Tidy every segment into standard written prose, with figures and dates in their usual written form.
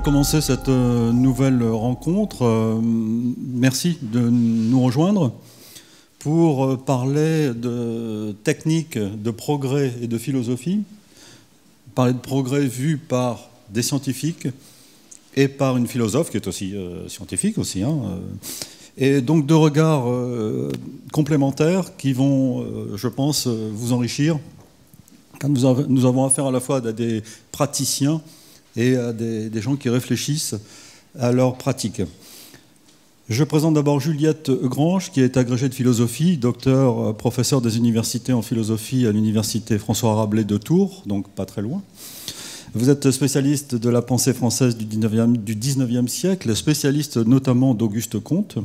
commencer cette nouvelle rencontre. Merci de nous rejoindre pour parler de techniques, de progrès et de philosophie. Parler de progrès vu par des scientifiques et par une philosophe qui est aussi scientifique aussi. Et donc deux regards complémentaires qui vont, je pense, vous enrichir. Nous avons affaire à la fois à des praticiens et à des gens qui réfléchissent à leur pratique. Je présente d'abord Juliette Grange, qui est agrégée de philosophie, docteur, professeur des universités en philosophie à l'université François Rabelais de Tours, donc pas très loin. Vous êtes spécialiste de la pensée française du 19e siècle, spécialiste notamment d'Auguste Comte.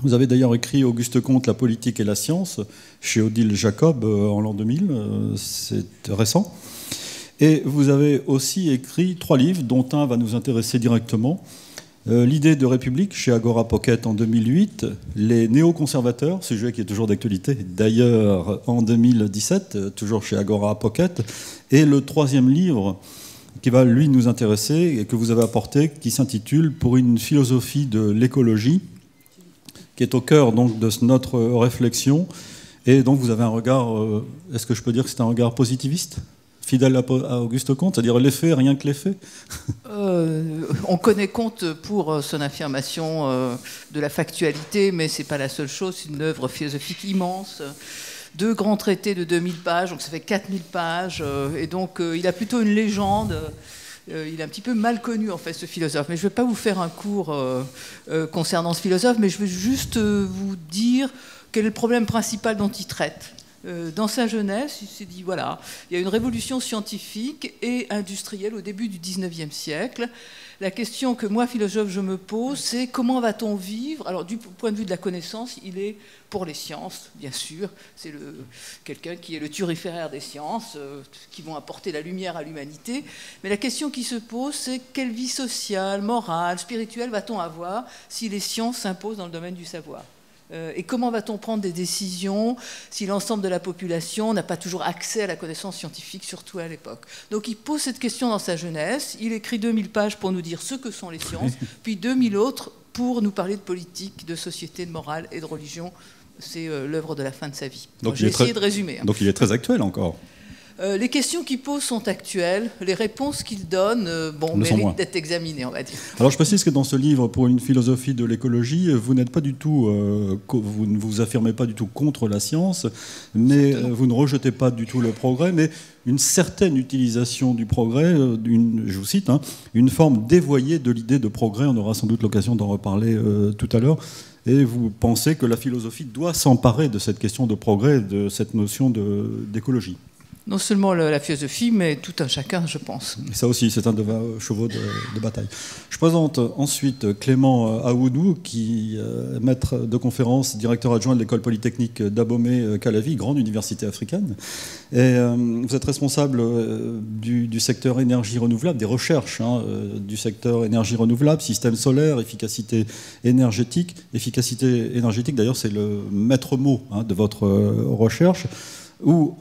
Vous avez d'ailleurs écrit Auguste Comte, la politique et la science, chez Odile Jacob en l'an 2000, c'est récent. Et vous avez aussi écrit 3 livres, dont un va nous intéresser directement. L'idée de République, chez Agora Pocket en 2008. Les néoconservateurs, sujet qui est toujours d'actualité, d'ailleurs en 2017, toujours chez Agora Pocket. Et le 3e livre qui va, lui, nous intéresser et que vous avez apporté, qui s'intitule « Pour une philosophie de l'écologie », qui est au cœur donc, de notre réflexion. Et donc vous avez un regard, est-ce que je peux dire que c'est un regard positiviste ? Fidèle à Auguste Comte, c'est-à-dire l'effet, rien que l'effet. On connaît Comte pour son affirmation de la factualité, mais ce n'est pas la seule chose, c'est une œuvre philosophique immense. 2 grands traités de 2000 pages, donc ça fait 4000 pages, et donc il a plutôt une légende. Il est un petit peu mal connu, en fait, ce philosophe. Mais je ne vais pas vous faire un cours concernant ce philosophe, mais je vais juste vous dire quel est le problème principal dont il traite. Dans sa jeunesse, il s'est dit, voilà, il y a une révolution scientifique et industrielle au début du 19e siècle. La question que moi, philosophe, je me pose, c'est comment va-t-on vivre? Alors, du point de vue de la connaissance, il est pour les sciences, bien sûr. C'est quelqu'un qui est le turiféraire des sciences, qui vont apporter la lumière à l'humanité. Mais la question qui se pose, c'est quelle vie sociale, morale, spirituelle va-t-on avoir si les sciences s'imposent dans le domaine du savoir? Et comment va-t-on prendre des décisions si l'ensemble de la population n'a pas toujours accès à la connaissance scientifique, surtout à l'époque? Donc il pose cette question dans sa jeunesse, il écrit 2000 pages pour nous dire ce que sont les sciences, puis 2000 autres pour nous parler de politique, de société, de morale et de religion. C'est l'œuvre de la fin de sa vie. Donc j'ai essayé de résumer. Donc il est très actuel encore. Les questions qu'il pose sont actuelles, les réponses qu'il donne méritent d'être examinées, on va dire. Alors je précise que dans ce livre, pour une philosophie de l'écologie, vous n'êtes pas du tout, vous ne vous affirmez pas du tout contre la science, mais vous ne rejetez pas du tout le progrès, mais une certaine utilisation du progrès, je vous cite, une forme dévoyée de l'idée de progrès, on aura sans doute l'occasion d'en reparler tout à l'heure. Et vous pensez que la philosophie doit s'emparer de cette question de progrès, de cette notion d'écologie. Non seulement la philosophie, mais tout un chacun, je pense. Et ça aussi, c'est un de vos chevaux de bataille. Je présente ensuite Clément Aoudou, qui est maître de conférence, directeur adjoint de l'école polytechnique d'Abomey-Calavi, grande université africaine. Et vous êtes responsable du secteur énergie renouvelable, des recherches du secteur énergie renouvelable, système solaire, efficacité énergétique. Efficacité énergétique, d'ailleurs, c'est le maître mot de votre recherche, où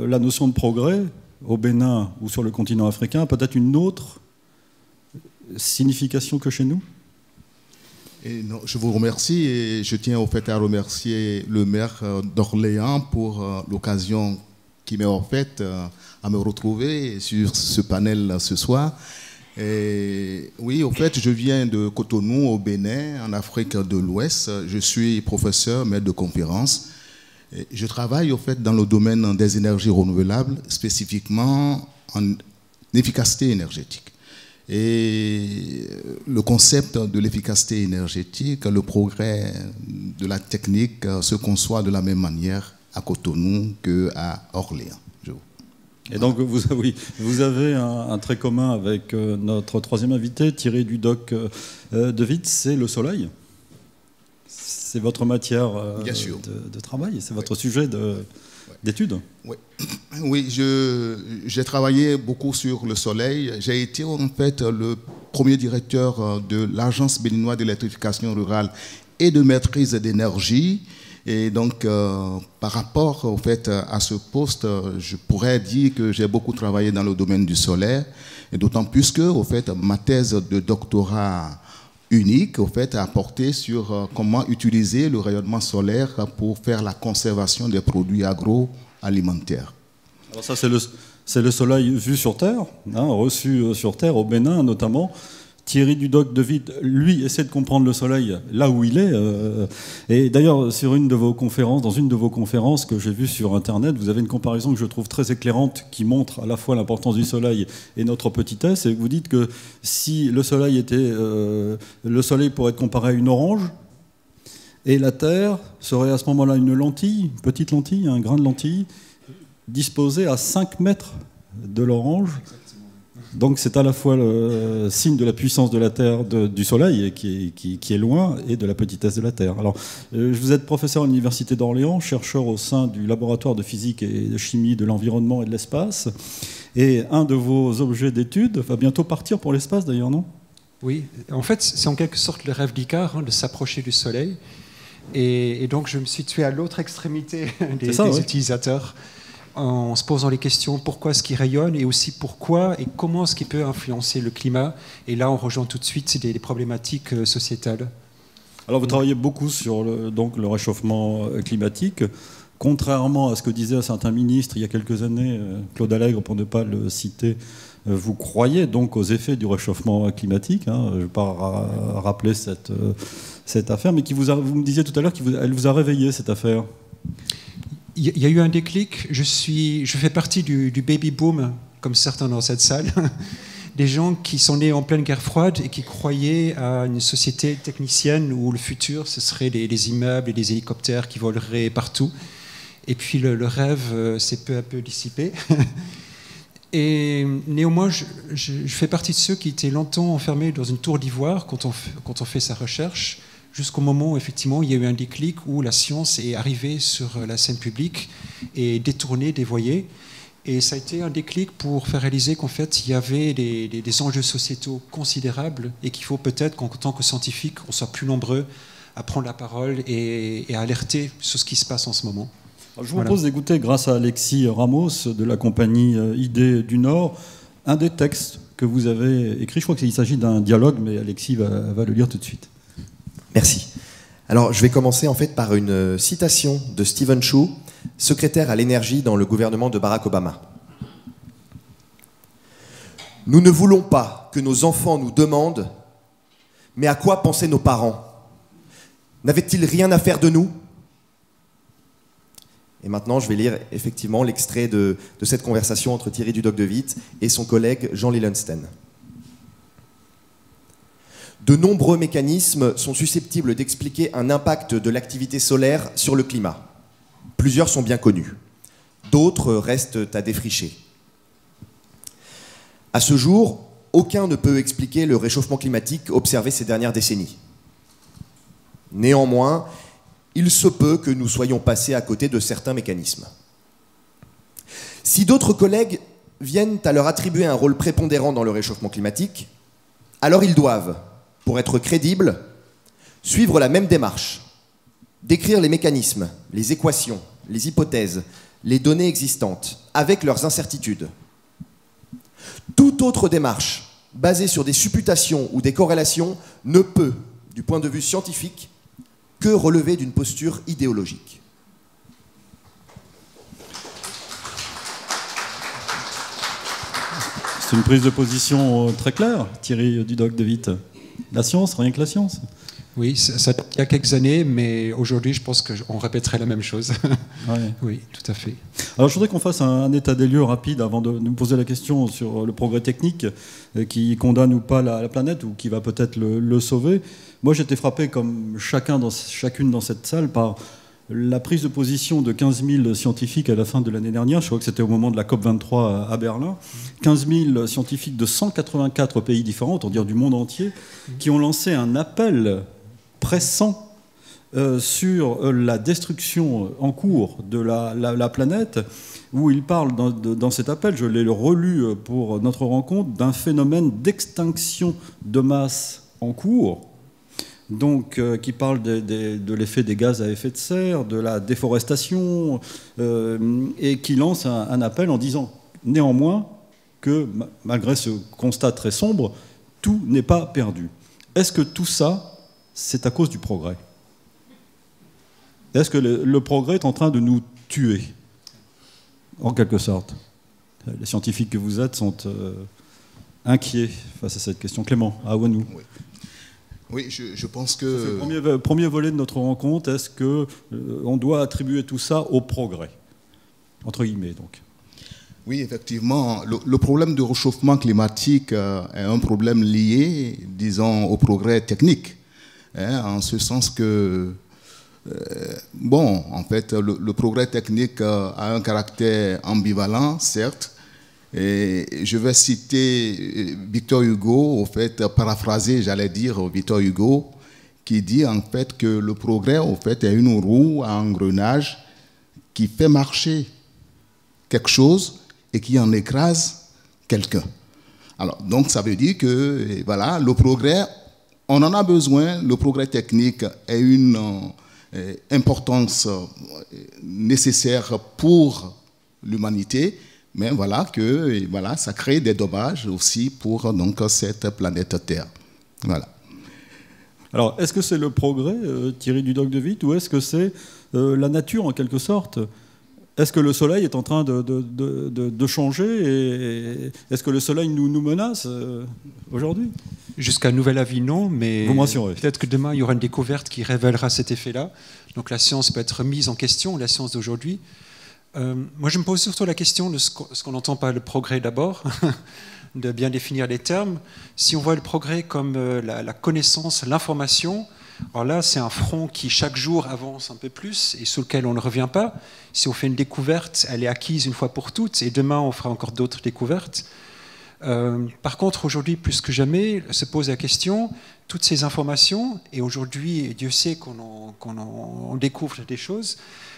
la notion de progrès, au Bénin ou sur le continent africain, a peut-être une autre signification que chez nous? Et non, je vous remercie et je tiens au fait à remercier le maire d'Orléans pour l'occasion qui m'est offerte à me retrouver sur ce panel ce soir. Et oui, au fait, je viens de Cotonou, au Bénin, en Afrique de l'Ouest. Je suis professeur, maître de conférence. Je travaille au fait dans le domaine des énergies renouvelables, spécifiquement en efficacité énergétique. Et le concept de l'efficacité énergétique, le progrès de la technique se conçoit de la même manière à Cotonou qu'à Orléans. Et donc vous avez un trait commun avec notre 3e invité, Thierry Dudocq de Witt, c'est le soleil. C'est votre matière de travail, c'est votre sujet d'étude. Oui, j'ai travaillé beaucoup sur le soleil. J'ai été en fait le premier directeur de l'Agence béninoise d'électrification rurale et de maîtrise d'énergie. Et donc, par rapport au fait à ce poste, je pourrais dire que j'ai beaucoup travaillé dans le domaine du solaire, et d'autant plus que, au fait, ma thèse de doctorat unique, au fait, a porté sur comment utiliser le rayonnement solaire pour faire la conservation des produits agroalimentaires. Alors ça, c'est le soleil vu sur Terre, hein, reçu sur Terre, au Bénin notamment. Thierry Dudoc de Witt, lui, essaie de comprendre le soleil là où il est. Et d'ailleurs, dans une de vos conférences que j'ai vues sur Internet, vous avez une comparaison que je trouve très éclairante qui montre à la fois l'importance du soleil et notre petitesse. Et vous dites que si le soleil pourrait être comparé à une orange, et la Terre serait à ce moment-là une lentille, une petite lentille, un grain de lentille, disposé à 5 mètres de l'orange. Donc c'est à la fois le signe de la puissance de la Terre, du Soleil, qui est loin, et de la petitesse de la Terre. Alors, vous êtes professeur à l'Université d'Orléans, chercheur au sein du laboratoire de physique et de chimie de l'environnement et de l'espace. Et un de vos objets d'étude va bientôt partir pour l'espace, d'ailleurs, non? Oui, en fait, c'est en quelque sorte le rêve d'Icare, hein, de s'approcher du Soleil. Et donc, je me suis tué à l'autre extrémité des utilisateurs, en se posant les questions pourquoi est-ce qu'il rayonne et aussi pourquoi et comment est-ce qu'il peut influencer le climat. Et là, on rejoint tout de suite des problématiques sociétales. Alors, vous travaillez beaucoup sur le réchauffement climatique. Contrairement à ce que disait un certain ministre il y a quelques années, Claude Allègre, pour ne pas le citer, vous croyez donc aux effets du réchauffement climatique, hein, je ne vais pas rappeler cette affaire, mais vous me disiez tout à l'heure qu'elle vous a réveillé, cette affaire. Il y a eu un déclic. Je fais partie du baby boom, comme certains dans cette salle, des gens qui sont nés en pleine guerre froide et qui croyaient à une société technicienne où le futur, ce serait les immeubles et les hélicoptères qui voleraient partout. Et puis le rêve s'est peu à peu dissipé. Et néanmoins, je fais partie de ceux qui étaient longtemps enfermés dans une tour d'ivoire quand on fait sa recherche, jusqu'au moment où effectivement il y a eu un déclic où la science est arrivée sur la scène publique et détournée, dévoyée. Et ça a été un déclic pour faire réaliser qu'en fait il y avait des enjeux sociétaux considérables et qu'il faut peut-être qu'en tant que scientifique, on soit plus nombreux à prendre la parole et à alerter sur ce qui se passe en ce moment. Alors, je vous propose d'écouter, grâce à Alexis Ramos de la compagnie Idées du Nord, un des textes que vous avez écrit. Je crois qu'il s'agit d'un dialogue, mais Alexis va le lire tout de suite. Merci. Alors, je vais commencer en fait par une citation de Steven Chu, secrétaire à l'énergie dans le gouvernement de Barack Obama. « Nous ne voulons pas que nos enfants nous demandent « Mais à quoi pensaient nos parents? N'avaient-ils rien à faire de nous ?» Et maintenant, je vais lire effectivement l'extrait de cette conversation entre Thierry Dudoc de Witt et son collègue Jean Lillensten. De nombreux mécanismes sont susceptibles d'expliquer un impact de l'activité solaire sur le climat. Plusieurs sont bien connus. D'autres restent à défricher. À ce jour, aucun ne peut expliquer le réchauffement climatique observé ces dernières décennies. Néanmoins, il se peut que nous soyons passés à côté de certains mécanismes. Si d'autres collègues viennent à leur attribuer un rôle prépondérant dans le réchauffement climatique, alors ils doivent, pour être crédibles, suivre la même démarche, décrire les mécanismes, les équations, les hypothèses, les données existantes, avec leurs incertitudes. Toute autre démarche, basée sur des supputations ou des corrélations, ne peut, du point de vue scientifique, que relever d'une posture idéologique. C'est une prise de position très claire, Thierry Dudoc de Witt. La science, rien que la science. Oui, ça il y a quelques années, mais aujourd'hui, je pense qu'on répéterait la même chose. Ouais. Oui, tout à fait. Alors, je voudrais qu'on fasse un état des lieux rapide avant de nous poser la question sur le progrès technique qui condamne ou pas la planète ou qui va peut-être le sauver. Moi, j'étais frappé, comme chacune dans cette salle, par la prise de position de 15 000 scientifiques à la fin de l'année dernière. Je crois que c'était au moment de la COP23 à Berlin. 15 000 scientifiques de 184 pays différents, autant dire du monde entier, qui ont lancé un appel pressant sur la destruction en cours de la planète, où ils parlent dans cet appel, je l'ai relu pour notre rencontre, d'un phénomène d'extinction de masse en cours, donc, qui parle de l'effet des gaz à effet de serre, de la déforestation, et qui lance un appel en disant néanmoins que, malgré ce constat très sombre, tout n'est pas perdu. Est-ce que tout ça, c'est à cause du progrès? Est-ce que le progrès est en train de nous tuer, en quelque sorte? Les scientifiques que vous êtes sont inquiets face à cette question. Clément, à Ouanou. Oui, je pense que... C'est le premier volet de notre rencontre. Est-ce qu'on doit attribuer tout ça au progrès, entre guillemets, donc? Oui, effectivement, le problème du réchauffement climatique est un problème lié, disons, au progrès technique, hein, en ce sens que, bon, en fait, le progrès technique a un caractère ambivalent, certes, et je vais citer Victor Hugo, au fait, paraphraser, j'allais dire, Victor Hugo, qui dit en fait que le progrès, au fait, est une roue à engrenage qui fait marcher quelque chose et qui en écrase quelqu'un. Alors, donc, ça veut dire que, voilà, le progrès, on en a besoin, le progrès technique est une importance nécessaire pour l'humanité, mais voilà que voilà, ça crée des dommages aussi pour donc, cette planète Terre. Voilà. Alors, est-ce que c'est le progrès tiré du dogme de Witt, ou est-ce que c'est la nature en quelque sorte? Est-ce que le soleil est en train de changer, et est-ce que le soleil nous menace aujourd'hui? Jusqu'à nouvel avis, non, mais vous mentionnerez. Peut-être que demain, il y aura une découverte qui révélera cet effet-là. Donc la science peut être mise en question, la science d'aujourd'hui. Moi, je me pose surtout la question de ce qu'on entend par le progrès d'abord, de bien définir les termes. Si on voit le progrès comme la connaissance, l'information, alors là, c'est un front qui, chaque jour, avance un peu plus et sur lequel on ne revient pas. Si on fait une découverte, elle est acquise une fois pour toutes, et demain, on fera encore d'autres découvertes. Par contre, aujourd'hui, plus que jamais, se pose la question, toutes ces informations, et aujourd'hui, Dieu sait qu'on découvre des choses,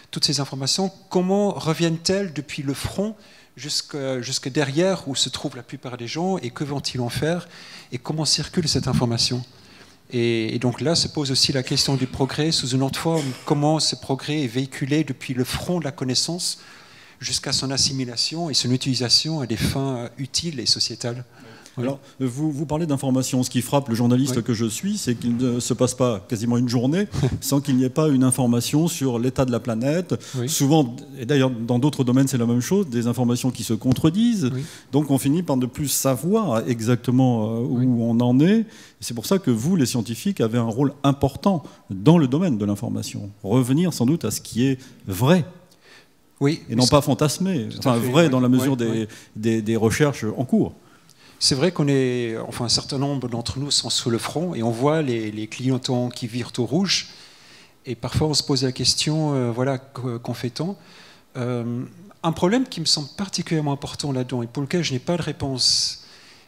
toutes ces informations, comment reviennent-elles depuis le front jusque derrière où se trouvent la plupart des gens, et que vont-ils en faire, et comment circule cette information? Et donc là se pose aussi la question du progrès sous une autre forme, comment ce progrès est véhiculé depuis le front de la connaissance jusqu'à son assimilation et son utilisation à des fins utiles et sociétales. Alors, vous parlez d'information. Ce qui frappe le journaliste que je suis, c'est qu'il ne se passe pas quasiment une journée sans qu'il n'y ait pas une information sur l'état de la planète. Souvent, et d'ailleurs dans d'autres domaines c'est la même chose, des informations qui se contredisent. Donc on finit par ne plus savoir exactement où on en est. C'est pour ça que vous, les scientifiques, avez un rôle important dans le domaine de l'information. Revenir sans doute à ce qui est vrai. Et non pas fantasmé. Enfin, vrai dans la mesure des recherches en cours. C'est vrai qu'on est, enfin un certain nombre d'entre nous sont sous le front et on voit les clignotants qui virent au rouge. Et parfois on se pose la question, voilà, qu'en fait-on? Un problème qui me semble particulièrement important là-dedans et pour lequel je n'ai pas de réponse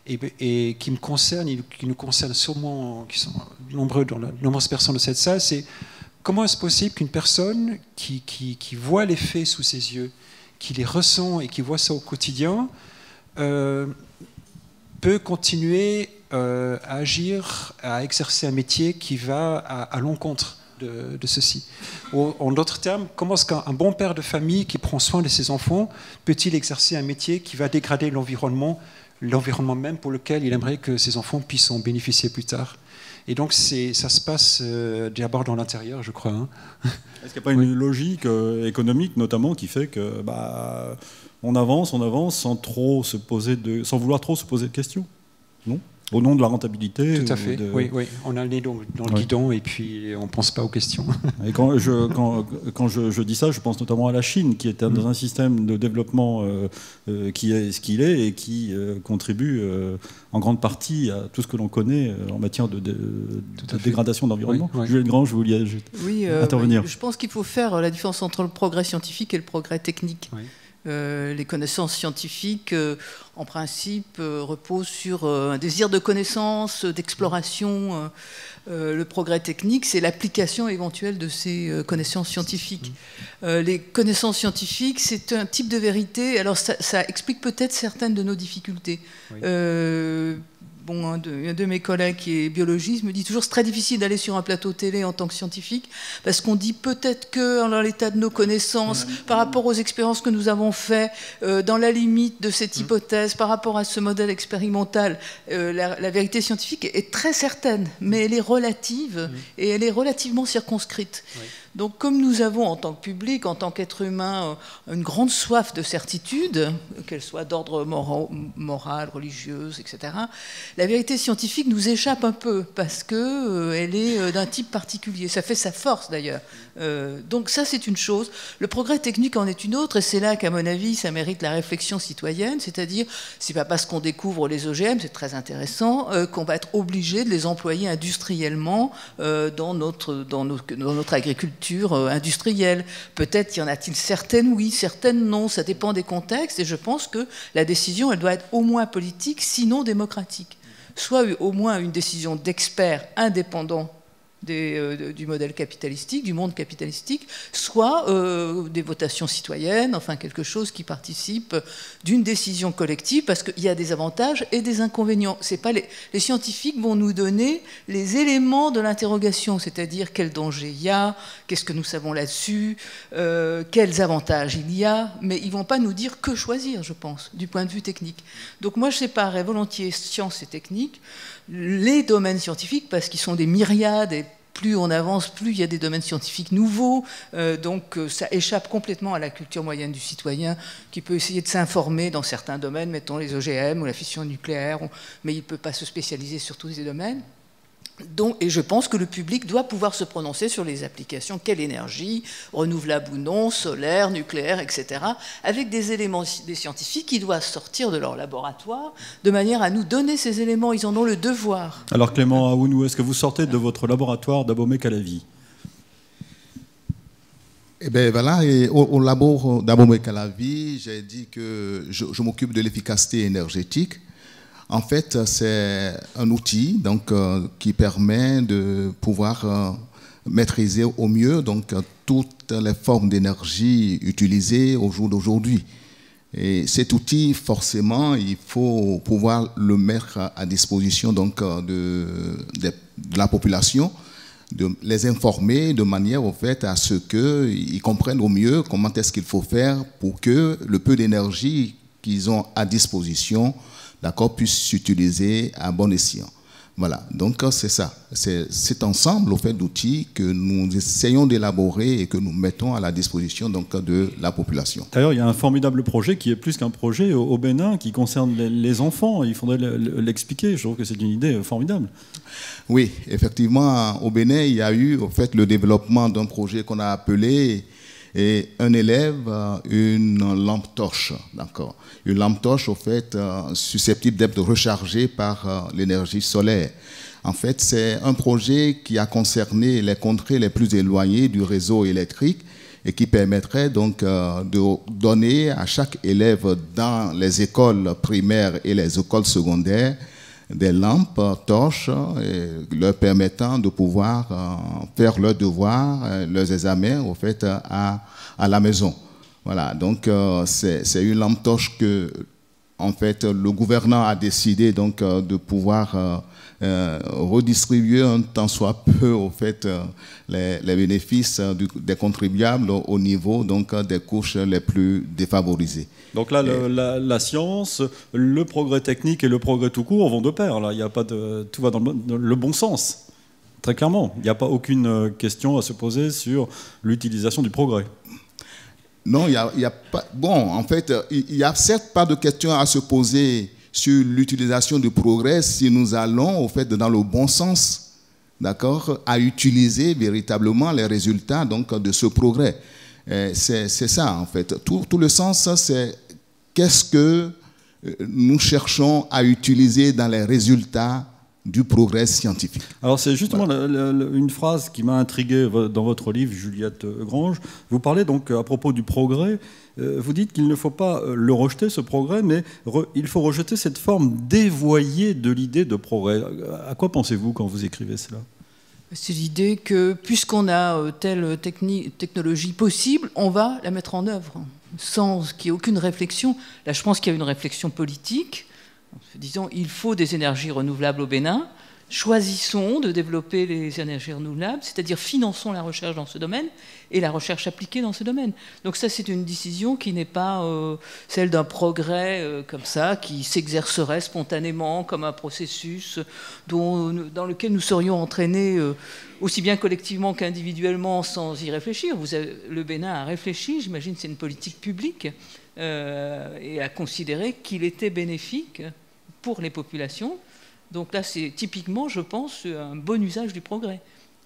et qui me concerne et qui nous concerne sûrement, qui sont nombreuses personnes de cette salle, c'est comment est-ce possible qu'une personne qui voit les faits sous ses yeux, qui les ressent et qui voit ça au quotidien, peut continuer à agir, à exercer un métier qui va à l'encontre de ceci. En d'autres termes, comment est-ce qu'un bon père de famille qui prend soin de ses enfants peut-il exercer un métier qui va dégrader l'environnement même pour lequel il aimerait que ses enfants puissent en bénéficier plus tard? Et donc ça se passe d'abord dans l'intérieur, je crois. Est-ce qu'il n'y a pas une logique économique notamment qui fait que on avance sans vouloir trop se poser de questions, non? Au nom de la rentabilité. Tout à fait. Oui. On a le nez dans le guidon et puis on ne pense pas aux questions. Et quand je dis ça, je pense notamment à la Chine, qui est dans un système de développement qui est ce qu'il est et qui contribue en grande partie à tout ce que l'on connaît en matière de dégradation d'environnement. Juliette Grange, vous vouliez intervenir. Je pense qu'il faut faire la différence entre le progrès scientifique et le progrès technique. Les connaissances scientifiques, en principe, reposent sur un désir de connaissance, d'exploration. Le progrès technique, c'est l'application éventuelle de ces connaissances scientifiques. Les connaissances scientifiques, c'est un type de vérité. Alors, ça explique peut-être certaines de nos difficultés. bon, un de mes collègues qui est biologiste me dit toujours c'est très difficile d'aller sur un plateau télé en tant que scientifique parce qu'on dit peut-être que dans l'état de nos connaissances, par rapport aux expériences que nous avons faites, dans la limite de cette hypothèse, par rapport à ce modèle expérimental, la vérité scientifique est très certaine, mais elle est relative et elle est relativement circonscrite. Donc, comme nous avons, en tant que public, en tant qu'être humain, une grande soif de certitude, qu'elle soit d'ordre moral, religieuse, etc., la vérité scientifique nous échappe un peu, parce qu'elle est d'un type particulier. Ça fait sa force, d'ailleurs. Donc ça, c'est une chose. Le progrès technique en est une autre, et c'est là qu'à mon avis, ça mérite la réflexion citoyenne, c'est-à-dire, c'est pas parce qu'on découvre les OGM, c'est très intéressant, qu'on va être obligé de les employer industriellement dans notre agriculture industrielle. Peut-être y en a-t-il certaines oui, certaines non, ça dépend des contextes, et je pense que la décision, elle doit être au moins politique, sinon démocratique. Soit au moins une décision d'experts indépendants du modèle capitalistique, du monde capitalistique, soit des votations citoyennes, enfin quelque chose qui participe d'une décision collective, parce qu'il y a des avantages et des inconvénients. C'est pas les scientifiques vont nous donner les éléments de l'interrogation, c'est-à-dire quel danger il y a, qu'est-ce que nous savons là-dessus, quels avantages il y a, mais ils vont pas nous dire que choisir, je pense, du point de vue technique. Donc moi, je séparerais volontiers sciences et techniques, les domaines scientifiques, parce qu'ils sont des myriades, et plus on avance, plus il y a des domaines scientifiques nouveaux, donc ça échappe complètement à la culture moyenne du citoyen, qui peut essayer de s'informer dans certains domaines, mettons les OGM ou la fission nucléaire, mais il ne peut pas se spécialiser sur tous ces domaines. Donc, et je pense que le public doit pouvoir se prononcer sur les applications, quelle énergie, renouvelable ou non, solaire, nucléaire, etc., avec des éléments des scientifiques qui doivent sortir de leur laboratoire de manière à nous donner ces éléments. Ils en ont le devoir. Alors Clément Aounou, est-ce que vous sortez de votre laboratoire d'Abomey-Calavi? Eh bien voilà, et au labo d'Abomey-Calavi, j'ai dit que je m'occupe de l'efficacité énergétique. En fait, c'est un outil donc, qui permet de pouvoir maîtriser au mieux donc, toutes les formes d'énergie utilisées au jour d'aujourd'hui. Et cet outil, forcément, il faut pouvoir le mettre à disposition donc, de la population, de les informer de manière au fait, à ce qu'ils comprennent au mieux comment est-ce qu'il faut faire pour que le peu d'énergie qu'ils ont à disposition puisse s'utiliser à bon escient. Voilà, donc c'est ça. C'est cet ensemble au fait, d'outils que nous essayons d'élaborer et que nous mettons à la disposition donc, de la population. D'ailleurs, il y a un formidable projet qui est plus qu'un projet au Bénin qui concerne les enfants. Il faudrait l'expliquer. Je trouve que c'est une idée formidable. Oui, effectivement, au Bénin, il y a eu au fait, le développement d'un projet qu'on a appelé un élève, une lampe torche, d'accord. Une lampe torche, au fait, susceptible d'être rechargée par l'énergie solaire. En fait, c'est un projet qui a concerné les contrées les plus éloignées du réseau électrique et qui permettrait donc de donner à chaque élève dans les écoles primaires et les écoles secondaires des lampes torches leur permettant de pouvoir faire leurs devoirs, leurs examens au fait, à la maison. Voilà, donc c'est une lampe torche que en fait, le gouvernement a décidé donc, de pouvoir redistribuer un tant soit peu au fait, les bénéfices des contribuables au niveau donc, des couches les plus défavorisées. Donc là, la science, le progrès technique et le progrès tout court vont de pair. Là, il y a pas de, tout va dans le bon sens, très clairement. Il n'y a pas aucune question à se poser sur l'utilisation du progrès. Non, il y a pas. Bon, en fait, il n'y a certes pas de question à se poser sur l'utilisation du progrès si nous allons, au fait, dans le bon sens, d'accord, à utiliser véritablement les résultats donc, de ce progrès. C'est ça, en fait. Tout le sens, c'est qu'est-ce que nous cherchons à utiliser dans les résultats du progrès scientifique. Alors c'est justement une phrase qui m'a intrigué dans votre livre, Juliette Grange. Vous parlez donc à propos du progrès, vous dites qu'il ne faut pas le rejeter, ce progrès, mais il faut rejeter cette forme dévoyée de l'idée de progrès. À quoi pensez-vous quand vous écrivez cela ? C'est l'idée que puisqu'on a telle technologie possible, on va la mettre en œuvre, sans qu'il y ait aucune réflexion. Là, je pense qu'il y a une réflexion politique, Disons, il faut des énergies renouvelables au Bénin. Choisissons de développer les énergies renouvelables, c'est-à-dire finançons la recherche dans ce domaine et la recherche appliquée dans ce domaine. Donc ça, c'est une décision qui n'est pas celle d'un progrès comme ça, qui s'exercerait spontanément comme un processus dans lequel nous serions entraînés aussi bien collectivement qu'individuellement sans y réfléchir. Le Bénin a réfléchi, j'imagine que c'est une politique publique, et a considéré qu'il était bénéfique pour les populations. Donc là, c'est typiquement, je pense, un bon usage du progrès.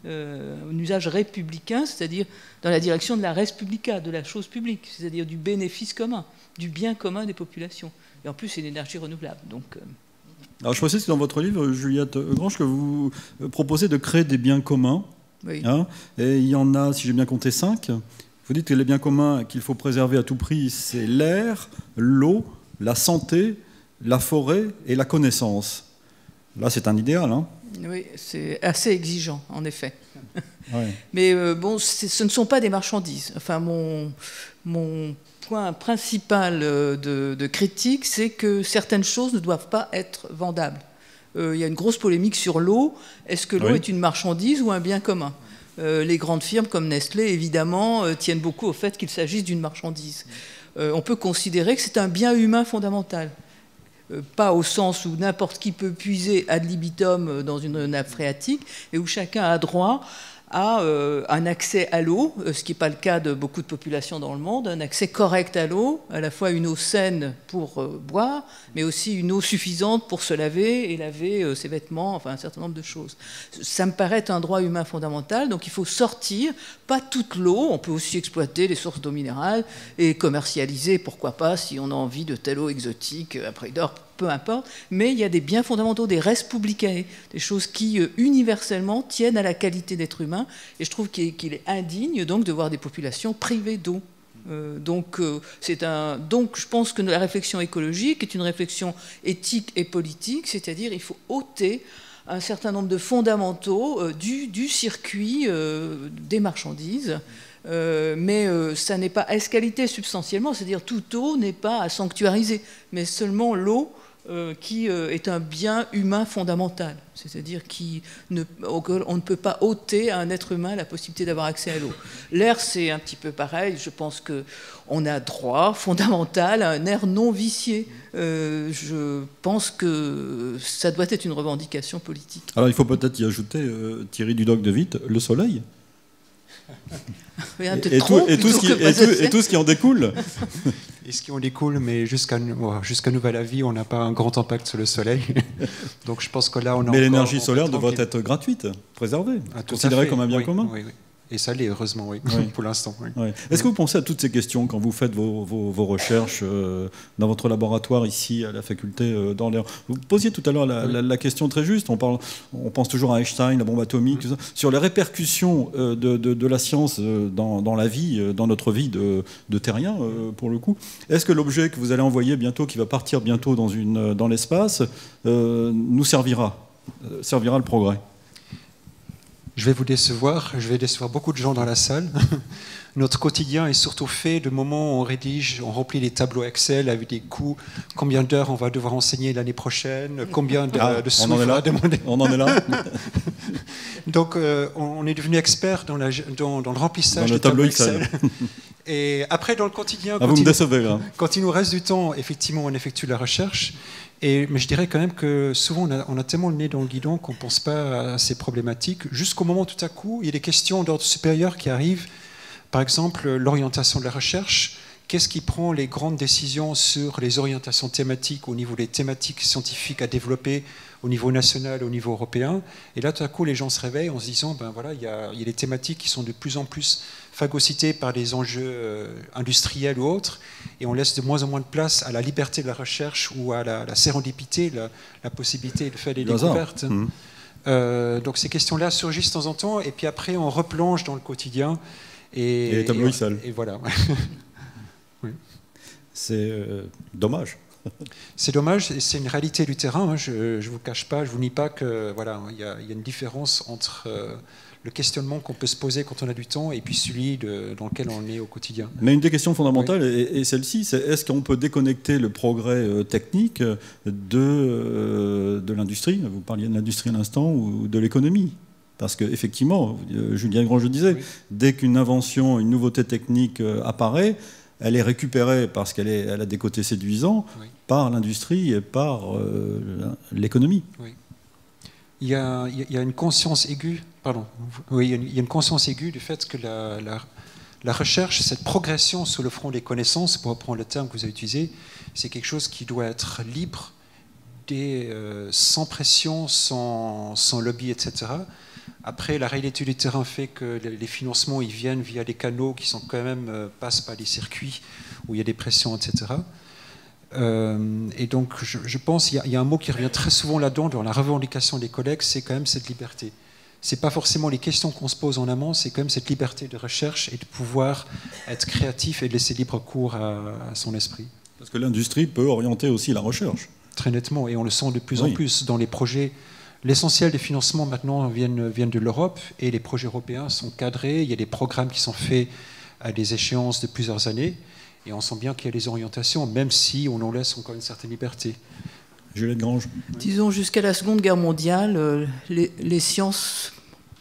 Un usage républicain, c'est-à-dire dans la direction de la res publica, de la chose publique, c'est-à-dire du bénéfice commun, du bien commun des populations. Et en plus, c'est une énergie renouvelable. Donc, Alors, je précise que dans votre livre, Juliette Grange, que vous proposez de créer des biens communs. oui. Hein, et il y en a, si j'ai bien compté, 5. Vous dites que les biens communs qu'il faut préserver à tout prix, c'est l'air, l'eau, la santé, la forêt et la connaissance. Là, c'est un idéal, hein? Oui, c'est assez exigeant, en effet. Ouais. Mais bon, ce ne sont pas des marchandises. Enfin, mon point principal de critique, c'est que certaines choses ne doivent pas être vendables. Il y a une grosse polémique sur l'eau. Est-ce que l'eau Oui. est une marchandise ou un bien commun? Les grandes firmes comme Nestlé, évidemment, tiennent beaucoup au fait qu'il s'agisse d'une marchandise. On peut considérer que c'est un bien humain fondamental. Pas au sens où n'importe qui peut puiser ad libitum dans une nappe phréatique, et où chacun a droit à un accès à l'eau, ce qui n'est pas le cas de beaucoup de populations dans le monde, un accès correct à l'eau, à la fois une eau saine pour boire, mais aussi une eau suffisante pour se laver et laver ses vêtements, enfin un certain nombre de choses. Ça me paraît un droit humain fondamental, donc il faut sortir, pas toute l'eau, on peut aussi exploiter les sources d'eau minérale et commercialiser, pourquoi pas, si on a envie de telle eau exotique, à prix d'or, peu importe, mais il y a des biens fondamentaux, des res publicae, des choses qui universellement tiennent à la qualité d'être humain, et je trouve qu'il est indigne donc de voir des populations privées d'eau. Donc je pense que la réflexion écologique est une réflexion éthique et politique, c'est-à-dire il faut ôter un certain nombre de fondamentaux du circuit des marchandises. Mais ça n'est pas escalité substantiellement, c'est-à-dire toute eau n'est pas à sanctuariser, mais seulement l'eau qui est un bien humain fondamental, c'est-à-dire on ne peut pas ôter à un être humain la possibilité d'avoir accès à l'eau. L'air, c'est un petit peu pareil, je pense qu'on a droit fondamental à un air non vicié. Je pense que ça doit être une revendication politique. Alors, il faut peut-être y ajouter, Thierry Dudoc de Witt, le soleil. Oui, Et tout ce qui en découle. Et ce qui en découle, mais jusqu'à nouvel avis, on n'a pas un grand impact sur le soleil. Donc je pense que là, on a. Mais l'énergie solaire devrait être gratuite, préservée, considérée comme un bien commun. Oui, oui. Et ça l'est, heureusement, oui, Oui. pour l'instant. Oui. Ouais. Est-ce que vous pensez à toutes ces questions quand vous faites vos recherches dans votre laboratoire ici à la faculté d'Orléans? Vous posiez tout à l'heure la question très juste, on pense toujours à Einstein, la bombe atomique, tout ça, sur les répercussions de la science dans la vie, dans notre vie de terrien, pour le coup. Est-ce que l'objet que vous allez envoyer bientôt, qui va partir bientôt dans l'espace, nous servira le progrès? Je vais vous décevoir, je vais décevoir beaucoup de gens dans la salle. Notre quotidien est surtout fait de moments où on rédige, on remplit les tableaux Excel avec des coûts, combien d'heures on va devoir enseigner l'année prochaine, combien de sous on va demander. On en est là. Donc on est devenu expert dans le remplissage dans le de tableaux tableau Excel. Et après, dans le quotidien, vous me décevez, là. Quand il nous reste du temps, effectivement, on effectue la recherche. Mais je dirais quand même que souvent, on a tellement le nez dans le guidon qu'on ne pense pas à ces problématiques, jusqu'au moment où tout à coup, il y a des questions d'ordre supérieur qui arrivent. Par exemple, l'orientation de la recherche. Qu'est-ce qui prend les grandes décisions sur les orientations thématiques au niveau des thématiques scientifiques à développer au niveau national, au niveau européen? Et là, tout à coup, les gens se réveillent en se disant, ben voilà, il y a des thématiques qui sont de plus en plus phagocytées par des enjeux industriels ou autres, et on laisse de moins en moins de place à la liberté de la recherche ou à la sérendipité, la possibilité de faire des découvertes. Donc ces questions-là surgissent de temps en temps, et puis après, on replonge dans le quotidien. Et les tableaux Excel. Et voilà. Oui. C'est dommage. C'est dommage, et c'est une réalité du terrain. Hein. Je ne vous cache pas, je ne vous nie pas que voilà, il y a une différence entre le questionnement qu'on peut se poser quand on a du temps et puis celui dans lequel on est au quotidien. Mais une des questions fondamentales est celle-ci, c'est est-ce qu'on peut déconnecter le progrès technique de l'industrie, vous parliez de l'industrie à l'instant, ou de l'économie? Parce qu'effectivement, Julien Grange le disait, dès qu'une invention, une nouveauté technique apparaît, elle est récupérée parce qu'elle a des côtés séduisants par l'industrie et par l'économie. Oui. Il y a une conscience aiguë, il y a une conscience aiguë du fait que la recherche, cette progression sur le front des connaissances, pour reprendre le terme que vous avez utilisé, c'est quelque chose qui doit être libre, sans pression, sans lobby, etc. Après, la réalité du terrain fait que les financements ils viennent via des canaux qui sont quand même passent par des circuits où il y a des pressions, etc. Et donc, je pense qu'il y a un mot qui revient très souvent là-dedans, dans la revendication des collègues, c'est quand même cette liberté. C'est pas forcément les questions qu'on se pose en amont, c'est quand même cette liberté de recherche et de pouvoir être créatif et de laisser libre cours à son esprit. Parce que l'industrie peut orienter aussi la recherche. Très nettement, et on le sent de plus en plus dans les projets. L'essentiel des financements maintenant viennent de l'Europe et les projets européens sont cadrés. Il y a des programmes qui sont faits à des échéances de plusieurs années et on sent bien qu'il y a des orientations, même si on en laisse encore une certaine liberté. Juliette Grange. Disons, jusqu'à la Seconde Guerre mondiale, les sciences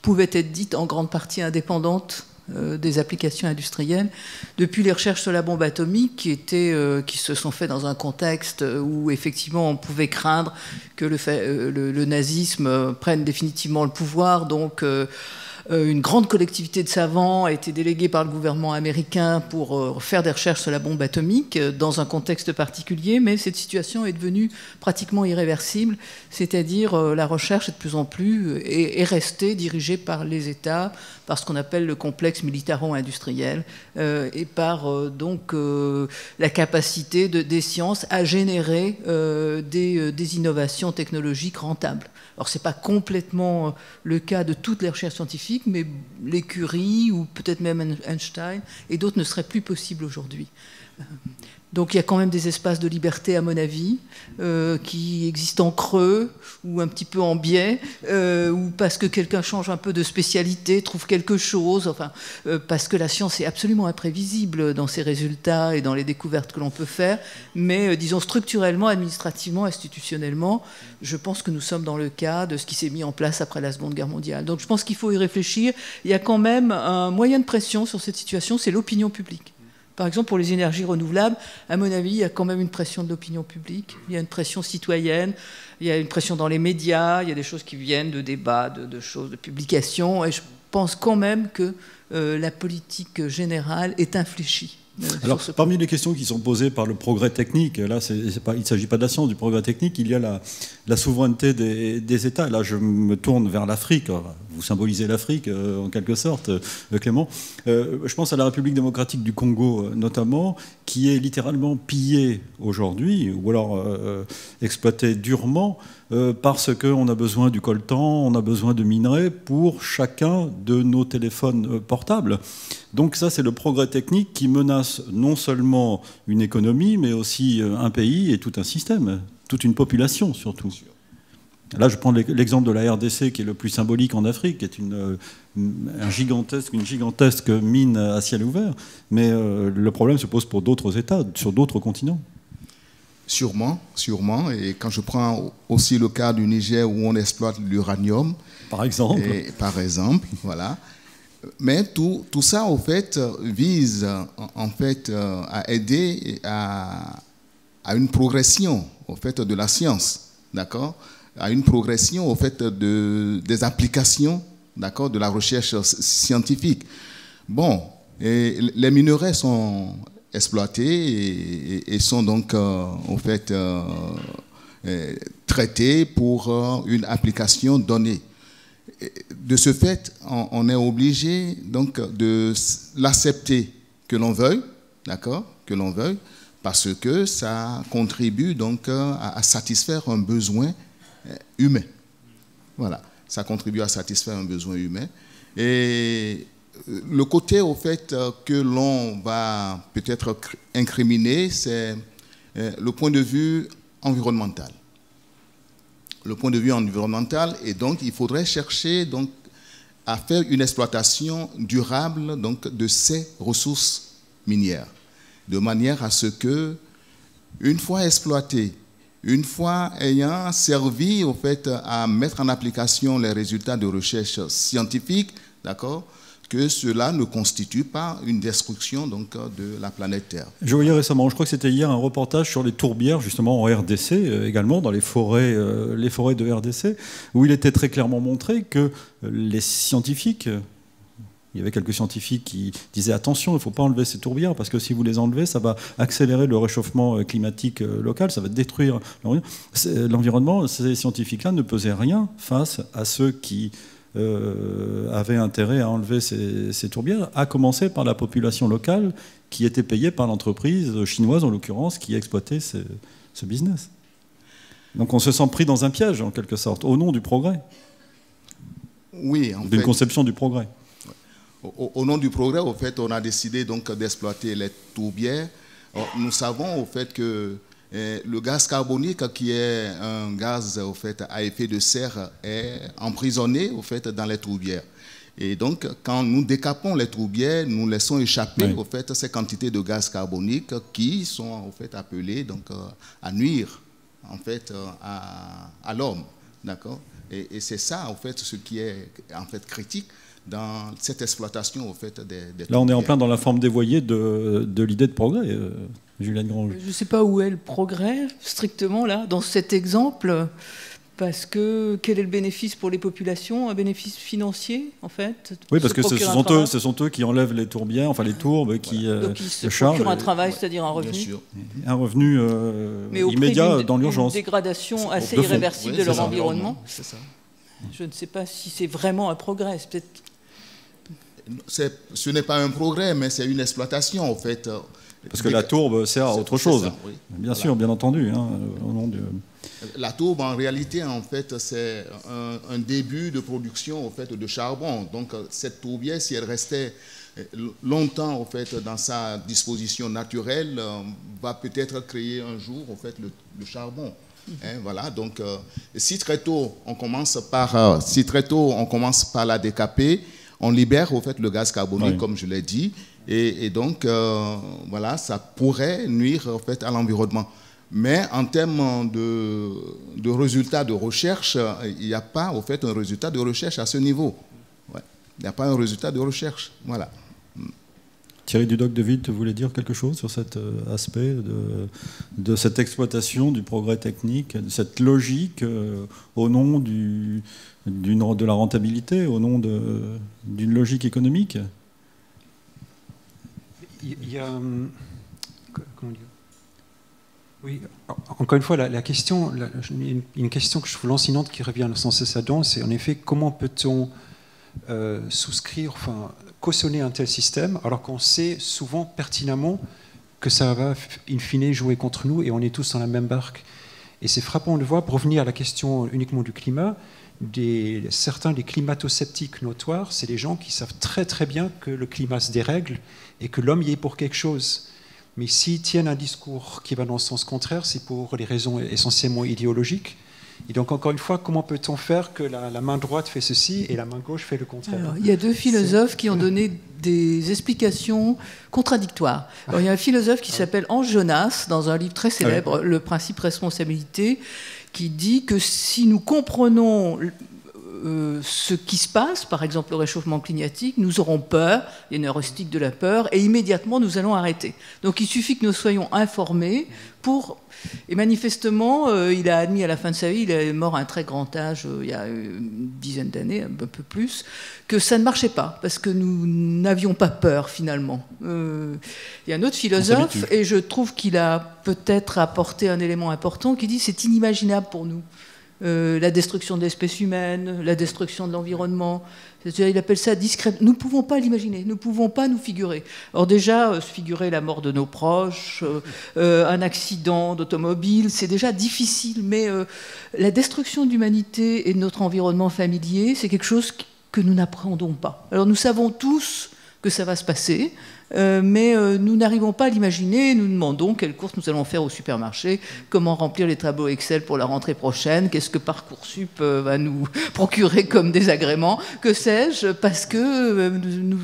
pouvaient être dites en grande partie indépendantes des applications industrielles. Depuis les recherches sur la bombe atomique qui se sont faites dans un contexte où effectivement on pouvait craindre que le nazisme prenne définitivement le pouvoir, donc une grande collectivité de savants a été déléguée par le gouvernement américain pour faire des recherches sur la bombe atomique dans un contexte particulier, mais cette situation est devenue pratiquement irréversible, c'est-à-dire la recherche est de plus en plus est restée dirigée par les États, par ce qu'on appelle le complexe militaro-industriel et par donc la capacité des sciences à générer des innovations technologiques rentables. Alors ce n'est pas complètement le cas de toutes les recherches scientifiques, mais les Curie ou peut-être même Einstein et d'autres ne seraient plus possibles aujourd'hui. Donc il y a quand même des espaces de liberté, à mon avis, qui existent en creux ou un petit peu en biais, ou parce que quelqu'un change un peu de spécialité, trouve quelque chose, enfin, parce que la science est absolument imprévisible dans ses résultats et dans les découvertes que l'on peut faire. Mais disons structurellement, administrativement, institutionnellement, je pense que nous sommes dans le cas de ce qui s'est mis en place après la Seconde Guerre mondiale. Donc je pense qu'il faut y réfléchir. Il y a quand même un moyen de pression sur cette situation, c'est l'opinion publique. Par exemple, pour les énergies renouvelables, à mon avis, il y a quand même une pression de l'opinion publique, il y a une pression citoyenne, il y a une pression dans les médias, il y a des choses qui viennent de débats, de choses, de publications, et je pense quand même que la politique générale est infléchie. Alors, parmi les questions qui sont posées par le progrès technique, là, il ne s'agit pas de la science, du progrès technique, il y a la souveraineté des États. Là, je me tourne vers l'Afrique. Vous symbolisez l'Afrique, en quelque sorte, Clément. Je pense à la République démocratique du Congo, notamment, qui est littéralement pillée aujourd'hui, ou alors exploitée durement, parce qu'on a besoin du coltan, on a besoin de minerais pour chacun de nos téléphones portables. Donc ça, c'est le progrès technique qui menace non seulement une économie, mais aussi un pays et tout un système, toute une population surtout. Là, je prends l'exemple de la RDC, qui est le plus symbolique en Afrique, qui est une gigantesque mine à ciel ouvert. Mais le problème se pose pour d'autres États, sur d'autres continents. Sûrement. Et quand je prends aussi le cas du Niger où on exploite l'uranium, par exemple, voilà. Mais tout ça, au fait, vise en fait à aider à une progression, au fait, de la science, d'accord, à une progression, au fait, des applications, d'accord, de la recherche scientifique. Bon, et les minerais sont exploités et sont donc, en fait, traités pour une application donnée. De ce fait, on est obligé donc de l'accepter, que l'on veuille, d'accord, que l'on veuille, parce que ça contribue donc à satisfaire un besoin humain. Voilà, ça contribue à satisfaire un besoin humain. Et le côté au fait que l'on va peut-être incriminer, c'est le point de vue environnemental. Le point de vue environnemental, et donc il faudrait chercher donc à faire une exploitation durable donc, de ces ressources minières, de manière à ce que, une fois exploitées, une fois ayant servi au fait, à mettre en application les résultats de recherche scientifique, d'accord, que cela ne constitue pas une destruction donc, de la planète Terre. Je voyais récemment, je crois que c'était hier, un reportage sur les tourbières, justement en RDC, également dans les forêts de RDC, où il était très clairement montré que les scientifiques, il y avait quelques scientifiques qui disaient attention, il ne faut pas enlever ces tourbières, parce que si vous les enlevez, ça va accélérer le réchauffement climatique local, ça va détruire l'environnement. Ces scientifiques-là ne pesaient rien face à ceux qui avaient intérêt à enlever ces tourbières, à commencer par la population locale qui était payée par l'entreprise chinoise, en l'occurrence, qui exploitait ce business. Donc on se sent pris dans un piège, en quelque sorte, au nom du progrès. Oui, en fait. D'une conception du progrès. Au nom du progrès, au fait, on a décidé donc d'exploiter les tourbières. Nous savons au fait que le gaz carbonique, qui est un gaz au fait, à effet de serre, est emprisonné au fait, dans les tourbières. Et donc, quand nous décapons les tourbières, nous laissons échapper au fait, ces quantités de gaz carbonique qui sont au fait, appelées donc, à nuire en fait, à l'homme. D'accord ? Et c'est ça, en fait, ce qui est en fait, critique dans cette exploitation au fait, des Là, on est en plein dans la forme dévoyée de l'idée de progrès, Juliette Grange. Je ne sais pas où est le progrès, strictement, là, dans cet exemple, parce que quel est le bénéfice pour les populations? Un bénéfice financier, en fait? Oui, parce que ce sont eux qui enlèvent les tourbières, enfin les tourbes, qui donc ils se chargent. procurent un travail, c'est-à-dire un revenu. Bien sûr. Un revenu mais au immédiat prix dans l'urgence. Une dégradation assez de fond. irréversible de leur ça, environnement. C'est ça. Je ne sais pas si c'est vraiment un progrès. Peut-être. Ce n'est pas un progrès, mais c'est une exploitation, en fait. Parce que la tourbe sert à autre chose. Ça, oui. Bien sûr, bien entendu. Hein, au nom de... La tourbe, en réalité, en fait, c'est un début de production, en fait, de charbon. Donc, cette tourbière, si elle restait longtemps, en fait, dans sa disposition naturelle, va peut-être créer un jour, en fait, le charbon. Hein, voilà. Donc, si très tôt on commence par la décaper, on libère, en fait, le gaz carbonique, comme je l'ai dit. Et donc, voilà, ça pourrait nuire en fait, à l'environnement. Mais en termes de résultats de recherche, il n'y a pas en fait, un résultat de recherche à ce niveau. Ouais. Il n'y a pas un résultat de recherche. Voilà. Thierry Dudoc-de-Witt voulait dire quelque chose sur cet aspect de cette exploitation du progrès technique, de cette logique au nom de la rentabilité, au nom d'une logique économique? Il y a, comment dire, oui, encore une fois, la question, une question que je trouve lancinante qui revient sans cesse à dents, c'est en effet comment peut-on souscrire, enfin cautionner un tel système, alors qu'on sait souvent pertinemment que ça va in fine jouer contre nous et on est tous dans la même barque. Et c'est frappant de le voir, pour revenir à la question uniquement du climat, certains des climato-sceptiques notoires, c'est des gens qui savent très très bien que le climat se dérègle et que l'homme y est pour quelque chose. Mais s'ils tiennent un discours qui va dans le sens contraire, c'est pour des raisons essentiellement idéologiques. Et donc, encore une fois, comment peut-on faire que la main droite fait ceci et la main gauche fait le contraire? Alors, il y a deux philosophes qui ont donné des explications contradictoires. Alors, il y a un philosophe qui s'appelle Ange Jonas, dans un livre très célèbre, Le principe responsabilité, qui dit que si nous comprenons ce qui se passe, par exemple le réchauffement climatique, nous aurons peur, les neurostiques de la peur, et immédiatement nous allons arrêter. Donc il suffit que nous soyons informés pour... Et manifestement, il a admis à la fin de sa vie, il est mort à un très grand âge, il y a une dizaine d'années, un peu plus, que ça ne marchait pas, parce que nous n'avions pas peur finalement. Il y a un autre philosophe, et je trouve qu'il a peut-être apporté un élément important, qui dit c'est inimaginable pour nous. La destruction de l'espèce humaine, la destruction de l'environnement. Il appelle ça discret. Nous ne pouvons pas l'imaginer, nous ne pouvons pas nous figurer. Or déjà, se figurer la mort de nos proches, un accident d'automobile, c'est déjà difficile, mais la destruction de l'humanité et de notre environnement familier, c'est quelque chose que nous n'appréhendons pas. Alors nous savons tous que ça va se passer, mais nous n'arrivons pas à l'imaginer. Nous demandons quelles courses nous allons faire au supermarché, comment remplir les tableaux Excel pour la rentrée prochaine, qu'est-ce que Parcoursup va nous procurer comme désagrément, que sais-je, parce que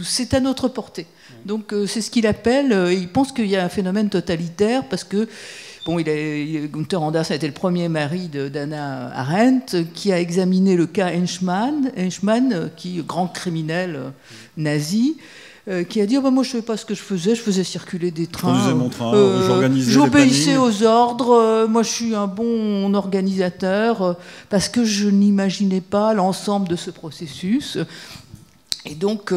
c'est à notre portée. Donc c'est ce qu'il appelle, il pense qu'il y a un phénomène totalitaire, parce que bon, Günther Anders a été le premier mari d'Hannah Arendt, qui a examiné le cas Eichmann, qui est grand criminel nazi, qui a dit moi je ne savais pas ce que je faisais circuler des trains, je conduisais mon train, j'organisais j'obéissais aux ordres, moi je suis un bon organisateur, parce que je n'imaginais pas l'ensemble de ce processus. Et donc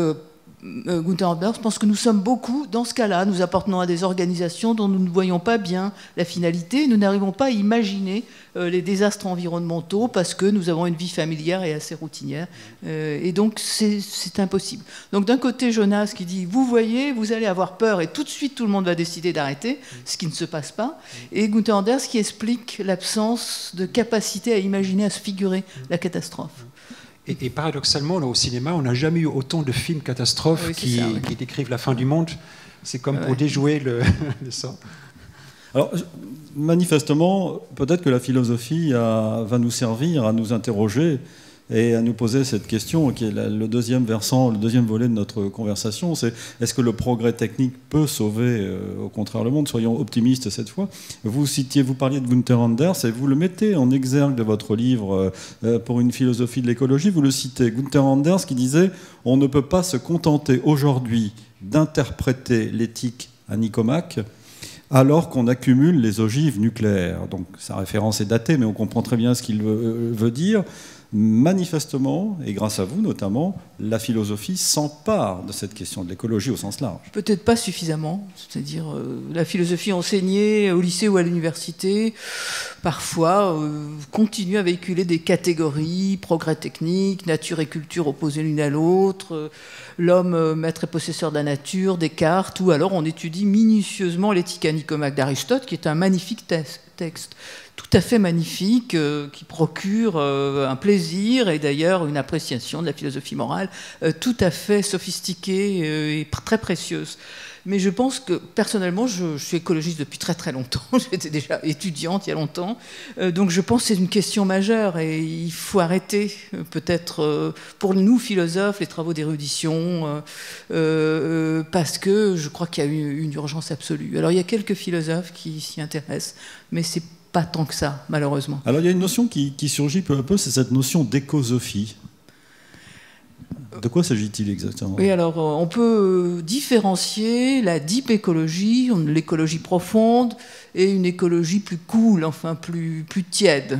Günther Anders pense que nous sommes beaucoup dans ce cas-là. Nous appartenons à des organisations dont nous ne voyons pas bien la finalité. Nous n'arrivons pas à imaginer les désastres environnementaux parce que nous avons une vie familière et assez routinière. Et donc, c'est impossible. Donc, d'un côté, Jonas qui dit « Vous voyez, vous allez avoir peur et tout de suite, tout le monde va décider d'arrêter », ce qui ne se passe pas. Et Günther Anders qui explique l'absence de capacité à imaginer, à se figurer la catastrophe. Et paradoxalement, là, au cinéma, on n'a jamais eu autant de films catastrophes qui décrivent la fin du monde. C'est comme pour déjouer le sort. Alors, manifestement, peut-être que la philosophie va nous servir à nous interroger et à nous poser cette question, qui est le deuxième versant, le deuxième volet de notre conversation, c'est est-ce que le progrès technique peut sauver, au contraire, le monde? Soyons optimistes cette fois. Vous parliez de Günther Anders, et vous le mettez en exergue de votre livre pour une philosophie de l'écologie. Vous le citez, Günther Anders qui disait « On ne peut pas se contenter aujourd'hui d'interpréter l'éthique à Nicomaque alors qu'on accumule les ogives nucléaires ». Donc sa référence est datée, mais on comprend très bien ce qu'il veut dire. Manifestement, et grâce à vous notamment, la philosophie s'empare de cette question de l'écologie au sens large. Peut-être pas suffisamment, c'est-à-dire la philosophie enseignée au lycée ou à l'université, parfois continue à véhiculer des catégories, progrès technique, nature et culture opposées l'une à l'autre, l'homme maître et possesseur de la nature, Descartes, ou alors on étudie minutieusement l'éthique à Nicomaque d'Aristote, qui est un magnifique texte. Tout à fait magnifique, qui procure un plaisir et d'ailleurs une appréciation de la philosophie morale tout à fait sophistiquée et très précieuse. Mais je pense que, personnellement, je suis écologiste depuis très très longtemps, j'étais déjà étudiante il y a longtemps, donc je pense que c'est une question majeure et il faut arrêter, peut-être pour nous philosophes, les travaux d'érudition, parce que je crois qu'il y a une urgence absolue. Alors il y a quelques philosophes qui s'y intéressent, mais c'est pas tant que ça, malheureusement. Alors il y a une notion qui surgit peu à peu, c'est cette notion d'écosophie. De quoi s'agit-il exactement? Oui, alors on peut différencier la deep écologie, l'écologie profonde, et une écologie plus cool, enfin plus tiède.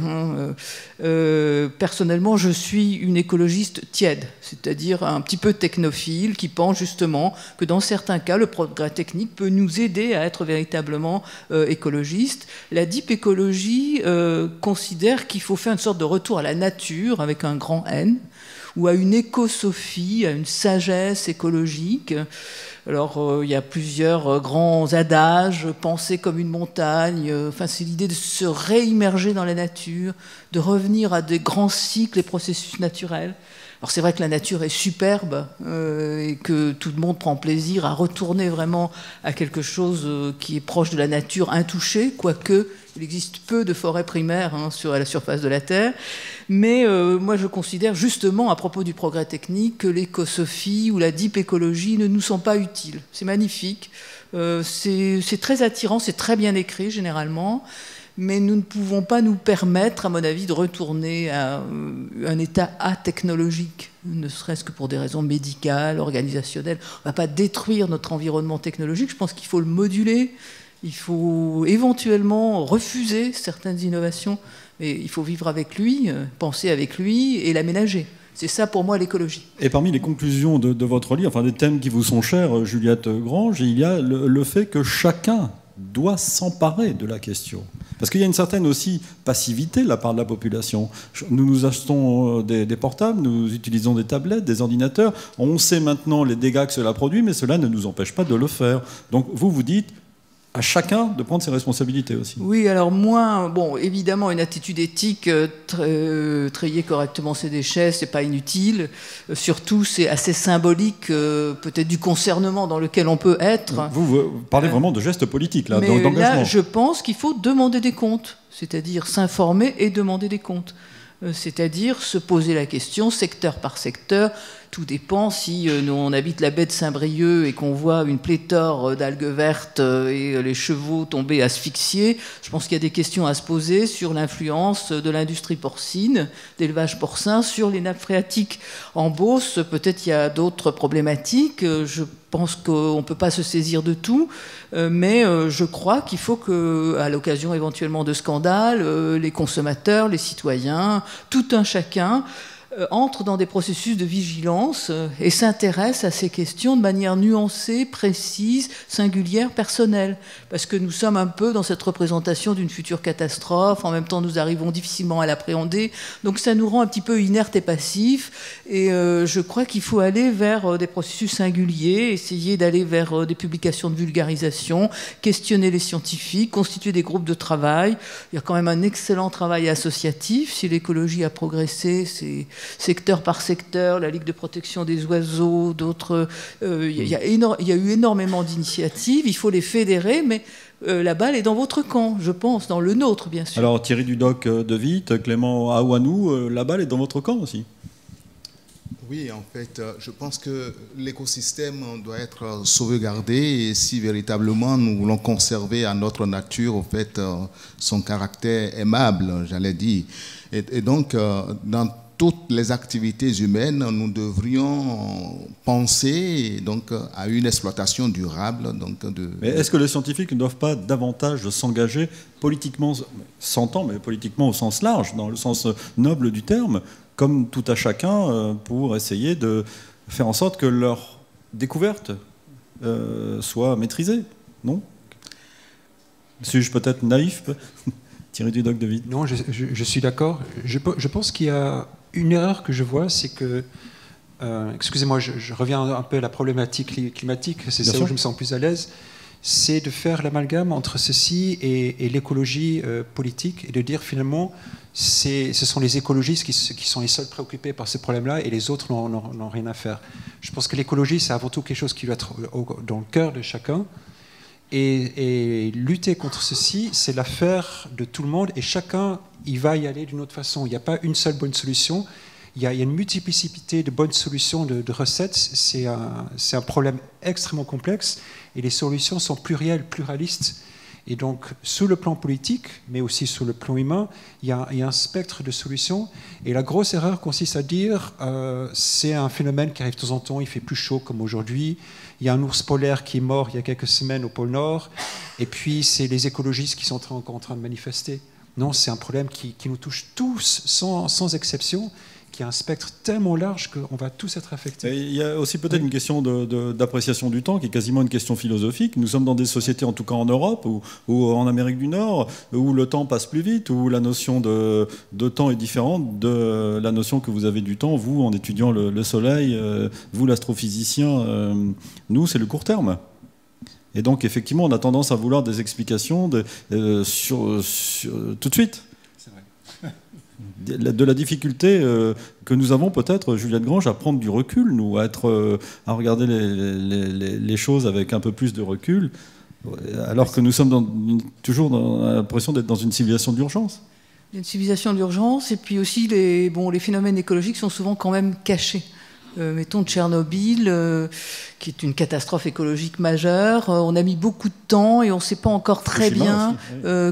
Personnellement, je suis une écologiste tiède, c'est-à-dire un petit peu technophile, qui pense justement que dans certains cas, le progrès technique peut nous aider à être véritablement écologistes. La deep écologie considère qu'il faut faire une sorte de retour à la nature avec un grand N, ou à une écosophie, à une sagesse écologique. Alors, il y a plusieurs grands adages, penser comme une montagne, enfin, c'est l'idée de se réimmerger dans la nature, de revenir à des grands cycles et processus naturels. Alors, c'est vrai que la nature est superbe et que tout le monde prend plaisir à retourner vraiment à quelque chose qui est proche de la nature intouchée, quoique il existe peu de forêts primaires à la surface de la Terre. Mais moi, je considère justement, à propos du progrès technique, que l'écosophie ou la deep écologie ne nous sont pas utiles. C'est magnifique, c'est très attirant, c'est très bien écrit généralement, mais nous ne pouvons pas nous permettre, à mon avis, de retourner à un état atechnologique, ne serait-ce que pour des raisons médicales, organisationnelles. On ne va pas détruire notre environnement technologique, je pense qu'il faut le moduler. Il faut éventuellement refuser certaines innovations, mais il faut vivre avec lui, penser avec lui et l'aménager. C'est ça pour moi l'écologie. Et parmi les conclusions de votre livre, enfin des thèmes qui vous sont chers, Juliette Grange, il y a le fait que chacun doit s'emparer de la question. Parce qu'il y a une certaine aussi passivité de la part de la population. Nous achetons des portables, nous utilisons des tablettes, des ordinateurs. On sait maintenant les dégâts que cela produit, mais cela ne nous empêche pas de le faire. Donc vous dites, à chacun de prendre ses responsabilités aussi. Oui, alors moins, bon, évidemment, une attitude éthique, trier correctement ses déchets, c'est pas inutile. Surtout, c'est assez symbolique, peut-être du concernement dans lequel on peut être. Vous parlez vraiment de gestes politiques, là, mais d'engagement. là, je pense qu'il faut demander des comptes, c'est-à-dire s'informer et demander des comptes. C'est-à-dire se poser la question, secteur par secteur. Tout dépend si nous on habite la baie de Saint-Brieuc et qu'on voit une pléthore d'algues vertes et les chevaux tomber asphyxiés. Je pense qu'il y a des questions à se poser sur l'influence de l'industrie porcine, d'élevage porcin, sur les nappes phréatiques. En Beauce, peut-être il y a d'autres problématiques. Je pense qu'on ne peut pas se saisir de tout, mais je crois qu'il faut qu'à l'occasion éventuellement de scandales, les consommateurs, les citoyens, tout un chacun entre dans des processus de vigilance et s'intéresse à ces questions de manière nuancée, précise, singulière, personnelle. Parce que nous sommes un peu dans cette représentation d'une future catastrophe, en même temps nous arrivons difficilement à l'appréhender, donc ça nous rend un petit peu inertes et passifs, et je crois qu'il faut aller vers des processus singuliers, essayer d'aller vers des publications de vulgarisation, questionner les scientifiques, constituer des groupes de travail. Il y a quand même un excellent travail associatif. Si l'écologie a progressé, c'est secteur par secteur, la Ligue de protection des oiseaux, d'autres. Il y a eu énormément d'initiatives, il faut les fédérer, mais la balle est dans votre camp, je pense, dans le nôtre, bien sûr. Alors Thierry Dudoc de Witt, Clément Aouanou, la balle est dans votre camp aussi. Oui, en fait, je pense que l'écosystème doit être sauvegardé et si véritablement nous voulons conserver à notre nature, en fait, son caractère aimable, j'allais dire. Et donc, dans toutes les activités humaines, nous devrions penser donc à une exploitation durable. Mais est-ce que les scientifiques ne doivent pas davantage s'engager politiquement, s'entend, mais politiquement au sens large, dans le sens noble du terme, comme tout à chacun, pour essayer de faire en sorte que leur découverte soit maîtrisée, non? Suis-je peut-être naïf? Thierry Dudoc de Witt. Non, je suis d'accord. Je pense qu'il y a une erreur que je vois, c'est que, excusez-moi, je reviens un peu à la problématique climatique, c'est ça où je me sens plus à l'aise, c'est de faire l'amalgame entre ceci et l'écologie politique et de dire finalement, ce sont les écologistes qui sont les seuls préoccupés par ce problème-là et les autres n'ont rien à faire. Je pense que l'écologie, c'est avant tout quelque chose qui doit être dans le cœur de chacun. Et lutter contre ceci, c'est l'affaire de tout le monde et chacun il va y aller d'une autre façon. Il n'y a pas une seule bonne solution. Il y a une multiplicité de bonnes solutions, de recettes. C'est un problème extrêmement complexe et les solutions sont plurielles, pluralistes. Et donc, sous le plan politique, mais aussi sous le plan humain, il y a un spectre de solutions. Et la grosse erreur consiste à dire c'est un phénomène qui arrive de temps en temps, il fait plus chaud comme aujourd'hui. Il y a un ours polaire qui est mort il y a quelques semaines au pôle Nord. Et puis, c'est les écologistes qui sont encore en train de manifester. Non, c'est un problème qui nous touche tous, sans exception, qui a un spectre tellement large qu'on va tous être affectés. Et il y a aussi peut-être une question d'appréciation du temps, qui est quasiment une question philosophique. Nous sommes dans des sociétés, en tout cas en Europe ou en Amérique du Nord, où le temps passe plus vite, où la notion de temps est différente de la notion que vous avez du temps, vous, en étudiant le Soleil, vous, l'astrophysicien. Nous, c'est le court terme. Et donc, effectivement, on a tendance à vouloir des explications tout de suite. C'est vrai. De la difficulté que nous avons peut-être, Juliette Grange, à prendre du recul, nous, à regarder les choses avec un peu plus de recul, alors que nous sommes toujours dans l'impression d'être dans une civilisation d'urgence. Une civilisation d'urgence, et puis aussi les phénomènes écologiques sont souvent quand même cachés. Mettons Tchernobyl, qui est une catastrophe écologique majeure. On a mis beaucoup de temps et on ne sait pas encore très bien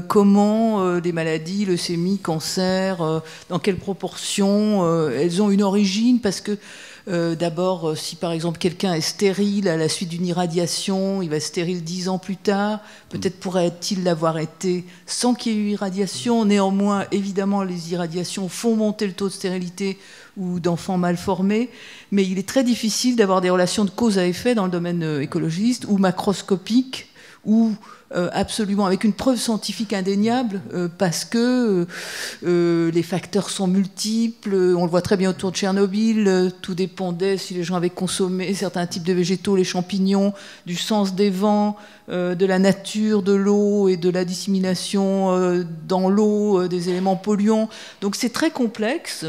comment les maladies, leucémie, cancer, dans quelle proportion elles ont une origine, parce que d'abord, si par exemple quelqu'un est stérile à la suite d'une irradiation, il va être stérile 10 ans plus tard. Peut-être pourrait-il l'avoir été sans qu'il y ait eu irradiation. Néanmoins, évidemment, les irradiations font monter le taux de stérilité ou d'enfants mal formés. Mais il est très difficile d'avoir des relations de cause à effet dans le domaine écologiste ou macroscopique ou absolument, avec une preuve scientifique indéniable, parce que les facteurs sont multiples. On le voit très bien autour de Tchernobyl. Tout dépendait si les gens avaient consommé certains types de végétaux, les champignons, du sens des vents, de la nature de l'eau et de la dissémination dans l'eau des éléments polluants. Donc c'est très complexe.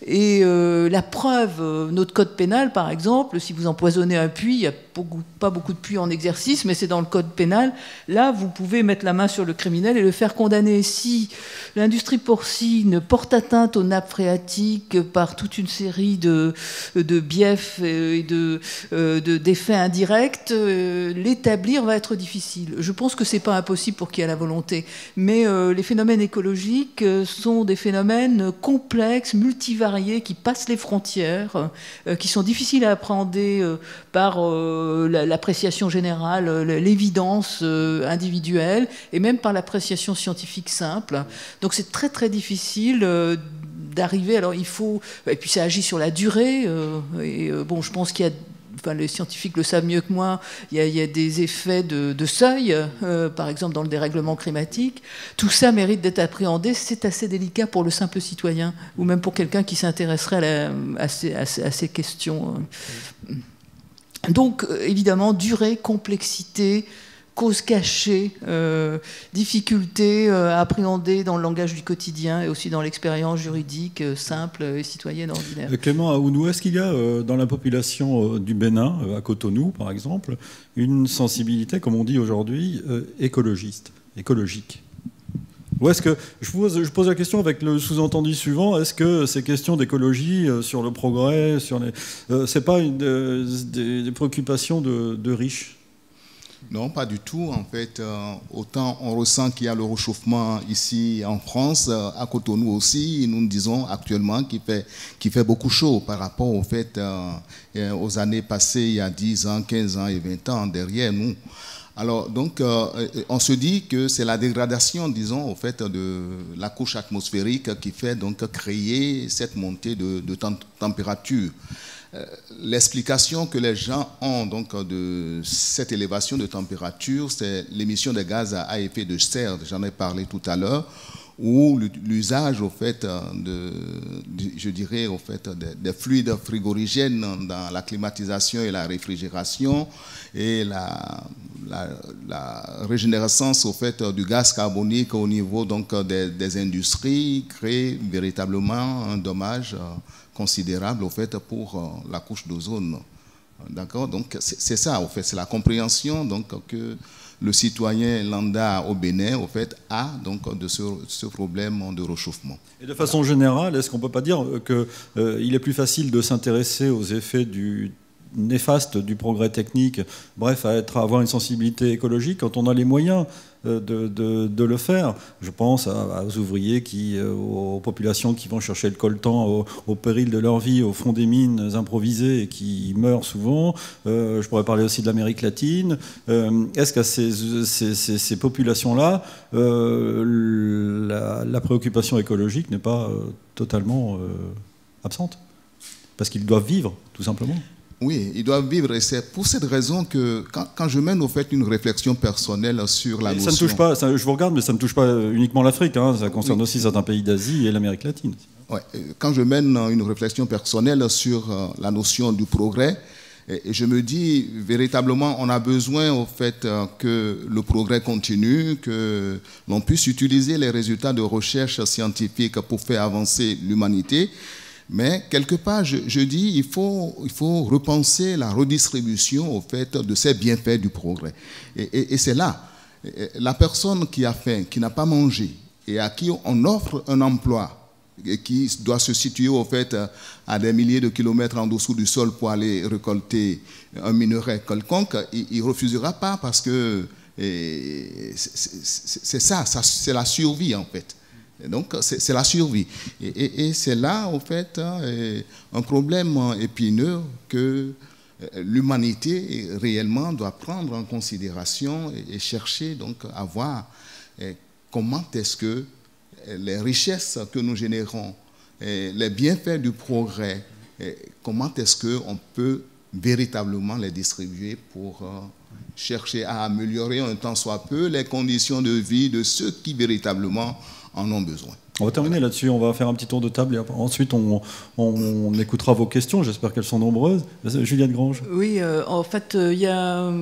Et la preuve, notre code pénal, par exemple, si vous empoisonnez un puits, il n'y a pas beaucoup de puits en exercice, mais c'est dans le code pénal. Là, vous pouvez mettre la main sur le criminel et le faire condamner. Si l'industrie porcine porte atteinte aux nappes phréatiques par toute une série de biefs et d'effets indirects, l'établir va être difficile. Je pense que ce n'est pas impossible pour qui a la volonté. Mais les phénomènes écologiques sont des phénomènes complexes, multivariés, qui passent les frontières, qui sont difficiles à appréhender par l'appréciation générale, l'évidence individuelle, et même par l'appréciation scientifique simple. Donc c'est très très difficile d'arriver. Alors il faut, et puis ça agit sur la durée. Bon, je pense qu'il y a, enfin, les scientifiques le savent mieux que moi, il y a des effets de seuil, par exemple dans le dérèglement climatique. Tout ça mérite d'être appréhendé. C'est assez délicat pour le simple citoyen, ou même pour quelqu'un qui s'intéresserait à ces questions. Donc, évidemment, durée, complexité, cause cachée, difficulté à appréhender dans le langage du quotidien et aussi dans l'expérience juridique simple et citoyenne ordinaire. Clément Aounou, est-ce qu'il y a dans la population du Bénin, à Cotonou par exemple, une sensibilité, comme on dit aujourd'hui, écologiste, écologique? Ou est-ce que, je pose la question avec le sous-entendu suivant, est-ce que ces questions d'écologie sur le progrès, c'est pas des préoccupations de riches? Non, pas du tout. En fait, autant on ressent qu'il y a le réchauffement ici en France, à Cotonou aussi, nous disons actuellement qu'il fait beaucoup chaud par rapport au fait, aux années passées, il y a 10 ans, 15 ans et 20 ans derrière nous. Alors, donc, on se dit que c'est la dégradation, disons, au fait, de la couche atmosphérique qui fait donc créer cette montée de température. L'explication que les gens ont donc de cette élévation de température, c'est l'émission de gaz à effet de serre, j'en ai parlé tout à l'heure, ou l'usage, au fait, je dirais, au fait, des fluides frigorigènes dans la climatisation et la réfrigération, et la régénérescence, au fait, du gaz carbonique au niveau donc des industries crée véritablement un dommage considérable, au fait, pour la couche d'ozone. D'accord? Donc, c'est ça, au fait, c'est la compréhension donc que le citoyen lambda au Bénin, au fait, a donc de ce problème de réchauffement. Et de façon générale, est-ce qu'on ne peut pas dire qu'il est plus facile de s'intéresser aux effets néfastes du progrès technique, bref, à avoir une sensibilité écologique quand on a les moyens de le faire? Je pense aux ouvriers, aux populations qui vont chercher le coltan au péril de leur vie au fond des mines improvisées et qui meurent souvent. Je pourrais parler aussi de l'Amérique latine. Est-ce qu'à ces populations-là, la préoccupation écologique n'est pas totalement absente? Parce qu'ils doivent vivre, tout simplement. Oui, ils doivent vivre, et c'est pour cette raison que quand je mène au fait une réflexion personnelle sur la notion... Ça ne touche pas, je vous regarde, mais ça ne touche pas uniquement l'Afrique, hein, ça concerne aussi certains pays d'Asie et l'Amérique latine. Ouais, quand je mène une réflexion personnelle sur la notion du progrès, et je me dis véritablement on a besoin au fait que le progrès continue, que l'on puisse utiliser les résultats de recherche scientifique pour faire avancer l'humanité. Mais quelque part, je dis, il faut repenser la redistribution au fait de ces bienfaits du progrès. Et c'est là, la personne qui a faim, qui n'a pas mangé, et à qui on offre un emploi, et qui doit se situer au fait à des milliers de kilomètres en dessous du sol pour aller récolter un minerai quelconque, il ne refusera pas parce que c'est ça, c'est la survie en fait. Et donc, c'est la survie. Et c'est là, en fait, un problème épineux que l'humanité réellement doit prendre en considération et chercher donc à voir comment est-ce que les richesses que nous générons, les bienfaits du progrès, comment est-ce qu'on peut véritablement les distribuer pour chercher à améliorer un tant soit peu les conditions de vie de ceux qui véritablement en ont besoin. On va terminer là-dessus, on va faire un petit tour de table et ensuite on écoutera vos questions, j'espère qu'elles sont nombreuses. Juliette Grange. Oui, en fait, il y a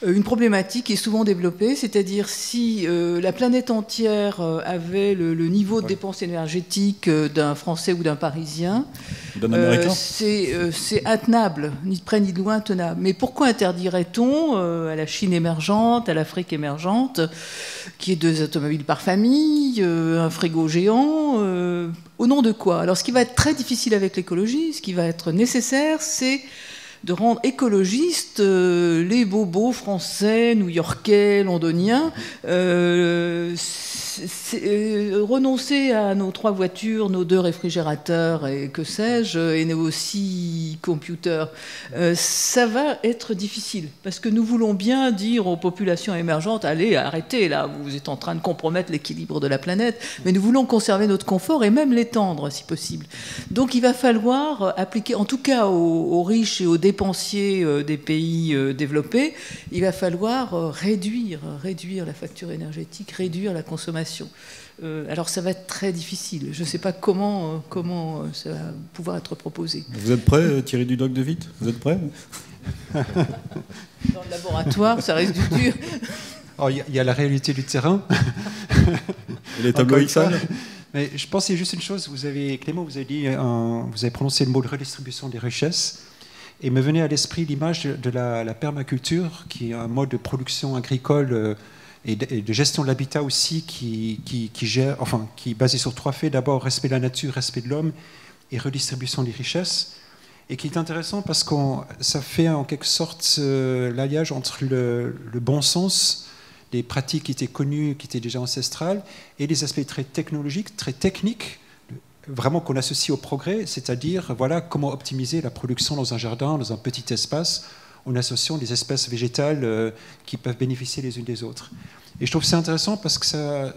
une problématique qui est souvent développée, c'est-à-dire si la planète entière avait le niveau de dépenses énergétiques d'un Français ou d'un Parisien, d'un Américain, c'est intenable, ni de près ni de loin tenable. Mais pourquoi interdirait-on à la Chine émergente, à l'Afrique émergente, qui est 2 automobiles par famille, un frigo géant, au nom de quoi? Alors, ce qui va être très difficile avec l'écologie, ce qui va être nécessaire, c'est de rendre écologistes les bobos français, new-yorkais, londoniens, renoncer à nos 3 voitures, nos 2 réfrigérateurs et que sais-je, et nos 6 computers. Ça va être difficile, parce que nous voulons bien dire aux populations émergentes, allez, arrêtez, là, vous êtes en train de compromettre l'équilibre de la planète, mais nous voulons conserver notre confort et même l'étendre, si possible. Donc il va falloir appliquer, en tout cas aux riches et aux dépensiers des pays développés, il va falloir réduire la facture énergétique, réduire la consommation. Alors ça va être très difficile. Je ne sais pas comment ça va pouvoir être proposé. Vous êtes prêt, Thierry Dudoc de Witt? Vous êtes prêt? Dans le laboratoire, ça reste du dur. Il y a la réalité du terrain. Et les tableaux Excel. Mais je pense qu'il y a juste une chose. Clément, vous avez prononcé le mot de redistribution des richesses. Et me venait à l'esprit l'image de la permaculture, qui est un mode de production agricole et de gestion de l'habitat aussi, qui est basé sur 3 faits. D'abord, respect de la nature, respect de l'homme et redistribution des richesses. Et qui est intéressant parce que ça fait en quelque sorte l'alliage entre le bon sens, des pratiques qui étaient connues, qui étaient déjà ancestrales, et des aspects très technologiques, très techniques, vraiment qu'on associe au progrès, c'est-à-dire voilà, comment optimiser la production dans un jardin, dans un petit espace, en associant des espèces végétales qui peuvent bénéficier les unes des autres. Et je trouve que c'est intéressant parce que ça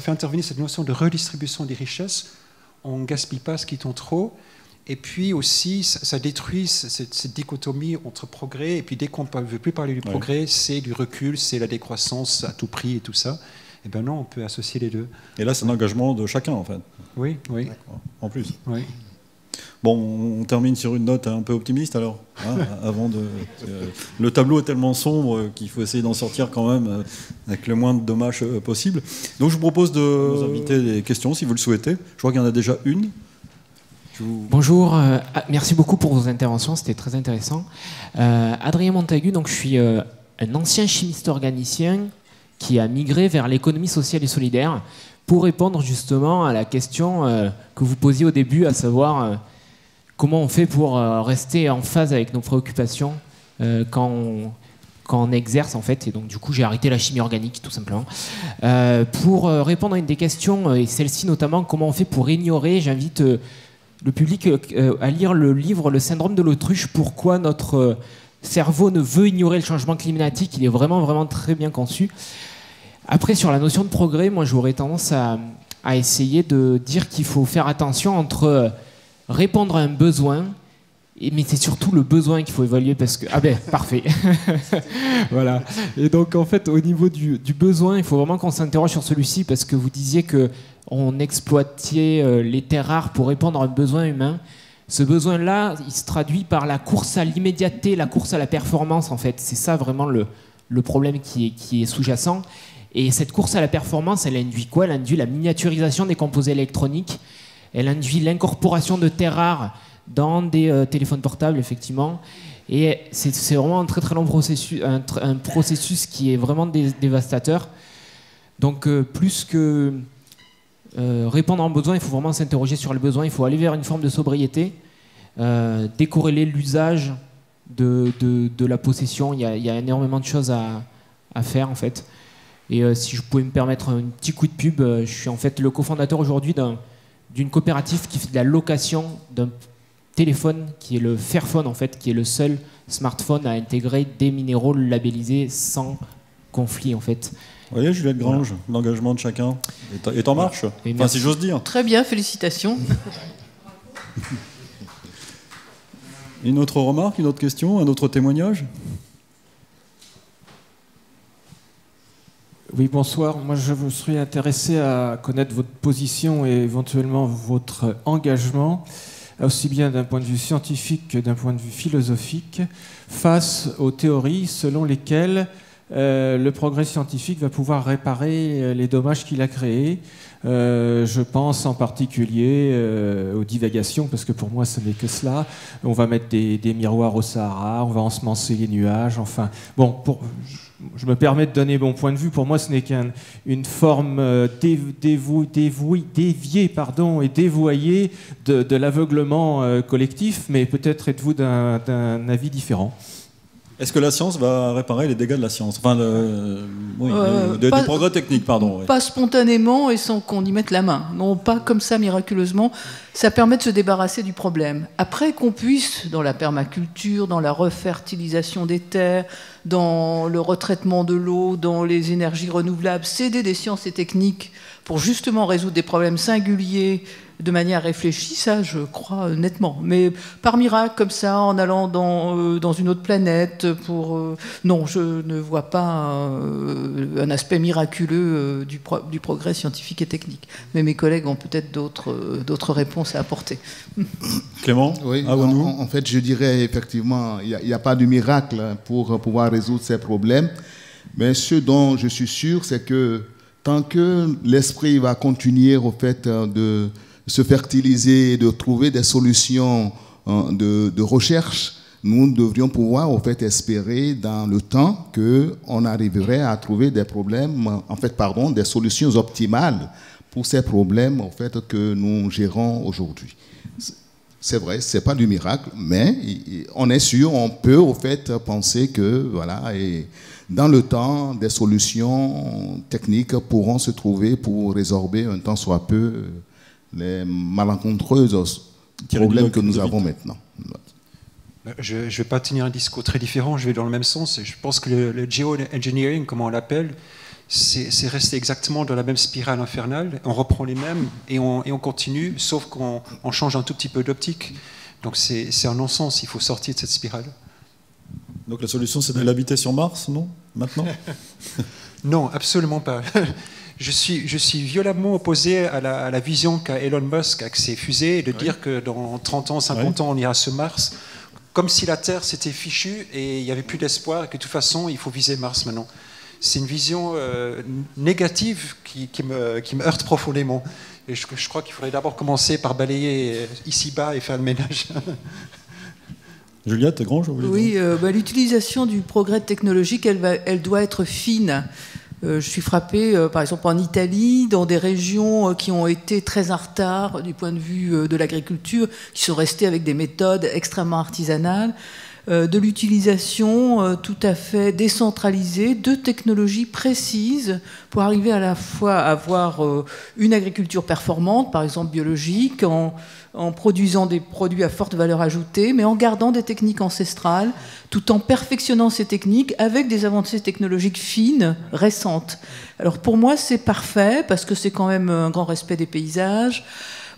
fait intervenir cette notion de redistribution des richesses. On ne gaspille pas ce qui tombe trop. Et puis aussi, ça détruit cette dichotomie entre progrès, et puis dès qu'on ne veut plus parler du progrès, c'est du recul, c'est la décroissance à tout prix et tout ça. Eh bien non, on peut associer les deux. Et là, c'est un engagement de chacun, en fait. Oui. En plus. Oui. Bon, on termine sur une note un peu optimiste, alors. Avant de... le tableau est tellement sombre qu'il faut essayer d'en sortir quand même avec le moins de dommages possible. Donc, je vous propose de vous inviter des questions, si vous le souhaitez. Je vois qu'il y en a déjà une. Bonjour, merci beaucoup pour vos interventions, c'était très intéressant. Adrien Montagu, donc je suis un ancien chimiste organicien qui a migré vers l'économie sociale et solidaire pour répondre justement à la question que vous posiez au début, à savoir comment on fait pour rester en phase avec nos préoccupations quand on exerce en fait. Et donc du coup j'ai arrêté la chimie organique tout simplement. Pour répondre à une des questions, et celle-ci notamment, comment on fait pour ignorer, j'invite le public à lire le livre Le syndrome de l'autruche, pourquoi notre cerveau ne veut ignorer le changement climatique. Il est vraiment, vraiment très bien conçu. Après, sur la notion de progrès, moi j'aurais tendance à essayer de dire qu'il faut faire attention entre répondre à un besoin, mais c'est surtout le besoin qu'il faut évaluer parce que... Ah ben, parfait. Voilà. Et donc en fait, au niveau du besoin, il faut vraiment qu'on s'interroge sur celui-ci parce que vous disiez que on exploitait les terres rares pour répondre à un besoin humain. Ce besoin-là, il se traduit par la course à l'immédiateté, la course à la performance, en fait. C'est ça vraiment le problème qui est sous-jacent. Et cette course à la performance, elle induit quoi? Elle induit la miniaturisation des composés électroniques. Elle induit l'incorporation de terres rares dans des téléphones portables, effectivement. Et c'est vraiment un très très long processus, un processus qui est vraiment dévastateur. Donc plus que répondre à un besoin, il faut vraiment s'interroger sur le besoin, il faut aller vers une forme de sobriété, décorréler l'usage de la possession. Il y a énormément de choses à faire en fait. Et si je pouvais me permettre un petit coup de pub, je suis en fait le cofondateur aujourd'hui d'une coopérative qui fait de la location d'un téléphone qui est le Fairphone en fait, qui est le seul smartphone à intégrer des minéraux labellisés sans conflit en fait. Vous voyez, Juliette Grange, l'engagement de chacun est en marche, enfin, si j'ose dire. Très bien, félicitations. Une autre remarque, une autre question, un autre témoignage? Oui, bonsoir. Moi, je me serais intéressé à connaître votre position et éventuellement votre engagement, aussi bien d'un point de vue scientifique que d'un point de vue philosophique, face aux théories selon lesquelles le progrès scientifique va pouvoir réparer les dommages qu'il a créés. Je pense en particulier aux divagations, parce que pour moi ce n'est que cela. On va mettre des miroirs au Sahara, on va ensemencer les nuages, enfin... Bon, je me permets de donner mon point de vue. Pour moi, ce n'est qu'une forme déviée et dévoyée de l'aveuglement collectif, mais peut-être êtes-vous d'un avis différent. Est-ce que la science va réparer les dégâts de la science? Enfin, du progrès technique, pardon. Oui. Pas spontanément et sans qu'on y mette la main. Non, pas comme ça, miraculeusement. Ça permet de se débarrasser du problème. Après qu'on puisse, dans la permaculture, dans la refertilisation des terres, dans le retraitement de l'eau, dans les énergies renouvelables, s'aider des sciences et techniques pour justement résoudre des problèmes singuliers de manière réfléchie, ça je crois nettement. Mais par miracle, comme ça, en allant dans une autre planète, non, je ne vois pas un aspect miraculeux du progrès scientifique et technique. Mais mes collègues ont peut-être d'autres réponses à apporter. Clément? Oui, en fait, je dirais effectivement, il n'y a pas de miracle pour pouvoir résoudre ces problèmes. Mais ce dont je suis sûr, c'est que tant que l'esprit va continuer au fait de se fertiliser, de trouver des solutions de recherche, nous devrions pouvoir en fait espérer dans le temps qu'on arriverait à trouver des des solutions optimales pour ces problèmes en fait que nous gérons aujourd'hui. C'est vrai, c'est pas du miracle, mais on est sûr, on peut au fait penser que voilà, et dans le temps, des solutions techniques pourront se trouver pour résorber un tant soit peu les malencontreuses problèmes que nous avons maintenant. Je ne vais pas tenir un discours très différent, je vais dans le même sens. Je pense que le geoengineering, comme on l'appelle, c'est resté exactement dans la même spirale infernale. On reprend les mêmes et on continue, sauf qu'on change un tout petit peu d'optique. Donc c'est un non-sens, il faut sortir de cette spirale. Donc la solution, c'est d'aller habiter sur Mars, non? Maintenant? Non, absolument pas. Je suis violemment opposé à la vision qu'a Elon Musk avec ses fusées, de dire que dans 30 ans, 50 ans, on ira sur Mars, comme si la Terre s'était fichue et il n'y avait plus d'espoir et que de toute façon, il faut viser Mars maintenant. C'est une vision négative qui me heurte profondément. Et je crois qu'il faudrait d'abord commencer par balayer ici-bas et faire le ménage. Juliette Grange, vous voulez dire ? Oui, l'utilisation du progrès technologique, elle doit être fine. Je suis frappée, par exemple, en Italie, dans des régions qui ont été très en retard du point de vue de l'agriculture, qui sont restées avec des méthodes extrêmement artisanales, de l'utilisation tout à fait décentralisée de technologies précises pour arriver à la fois à avoir une agriculture performante, par exemple biologique, en produisant des produits à forte valeur ajoutée, mais en gardant des techniques ancestrales, tout en perfectionnant ces techniques avec des avancées technologiques fines, récentes. Alors pour moi, c'est parfait, parce que c'est quand même un grand respect des paysages.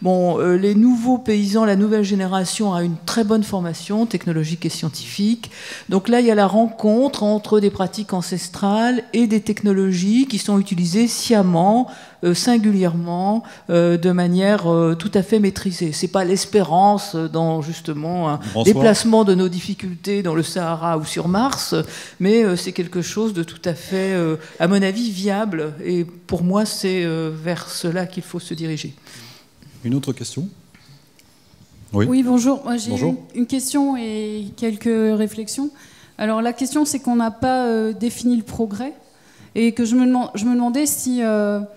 Bon, les nouveaux paysans, la nouvelle génération a une très bonne formation technologique et scientifique. Donc là, il y a la rencontre entre des pratiques ancestrales et des technologies qui sont utilisées sciemment, singulièrement, de manière tout à fait maîtrisée. C'est pas l'espérance dans justement un déplacement de nos difficultés dans le Sahara ou sur Mars, mais c'est quelque chose de tout à fait, à mon avis, viable. Et pour moi, c'est vers cela qu'il faut se diriger. Une autre question? Oui, bonjour. Moi, j'ai une question et quelques réflexions. Alors, la question, c'est qu'on n'a pas défini le progrès et que je me demandais si le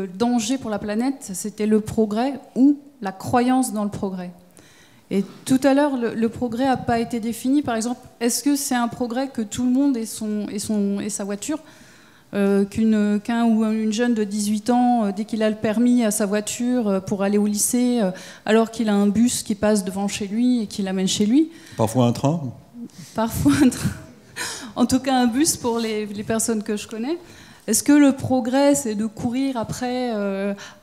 danger pour la planète, c'était le progrès ou la croyance dans le progrès. Et tout à l'heure, le progrès n'a pas été défini. Par exemple, est-ce que c'est un progrès que tout le monde ait sa voiture, qu'un ou une jeune de 18 ans, dès qu'il a le permis, a sa voiture pour aller au lycée, alors qu'il a un bus qui passe devant chez lui et qui l'amène chez lui. Parfois un train. Parfois un train. En tout cas, un bus pour les personnes que je connais. Est-ce que le progrès, c'est de courir après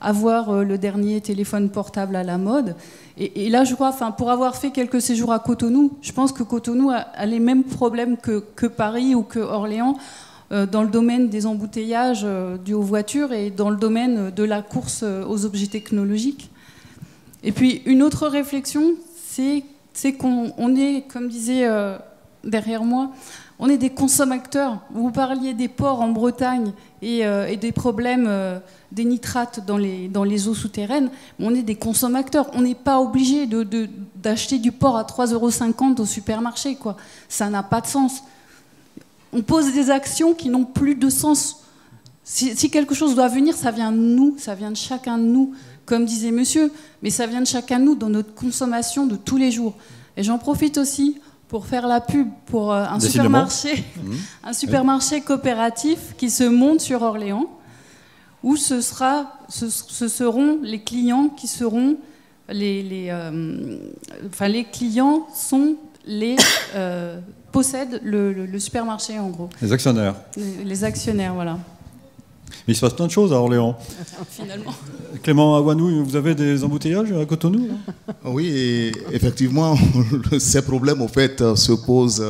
avoir le dernier téléphone portable à la mode? Et là, je crois, pour avoir fait quelques séjours à Cotonou, je pense que Cotonou a les mêmes problèmes que Paris ou que Orléans dans le domaine des embouteillages dus aux voitures et dans le domaine de la course aux objets technologiques. Et puis, une autre réflexion, c'est qu'on est, comme disait derrière moi, on est des consommateurs. Vous parliez des ports en Bretagne et des problèmes des nitrates dans les eaux souterraines. On est des consommateurs. On n'est pas obligé d'acheter du porc à 3,50 € au supermarché, quoi. Ça n'a pas de sens. On pose des actions qui n'ont plus de sens. Si quelque chose doit venir, ça vient de nous, ça vient de chacun de nous, comme disait monsieur, mais ça vient de chacun de nous dans notre consommation de tous les jours. Et j'en profite aussi pour faire la pub pour un supermarché coopératif qui se monte sur Orléans, où ce seront les clients qui seront les clients sont les possèdent le supermarché en gros. Les actionnaires. Les actionnaires, voilà. Mais il se passe plein de choses à Orléans. Finalement. Clément Awanou, vous avez des embouteillages à Cotonou là? Oui, et effectivement, ces problèmes au fait se posent